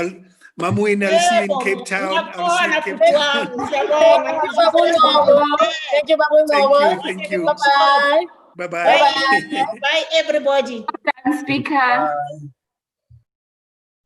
Mamuin, I'll see you in Cape Town. Thank you. Bye-bye. Bye-bye. Bye, everybody. Speaker.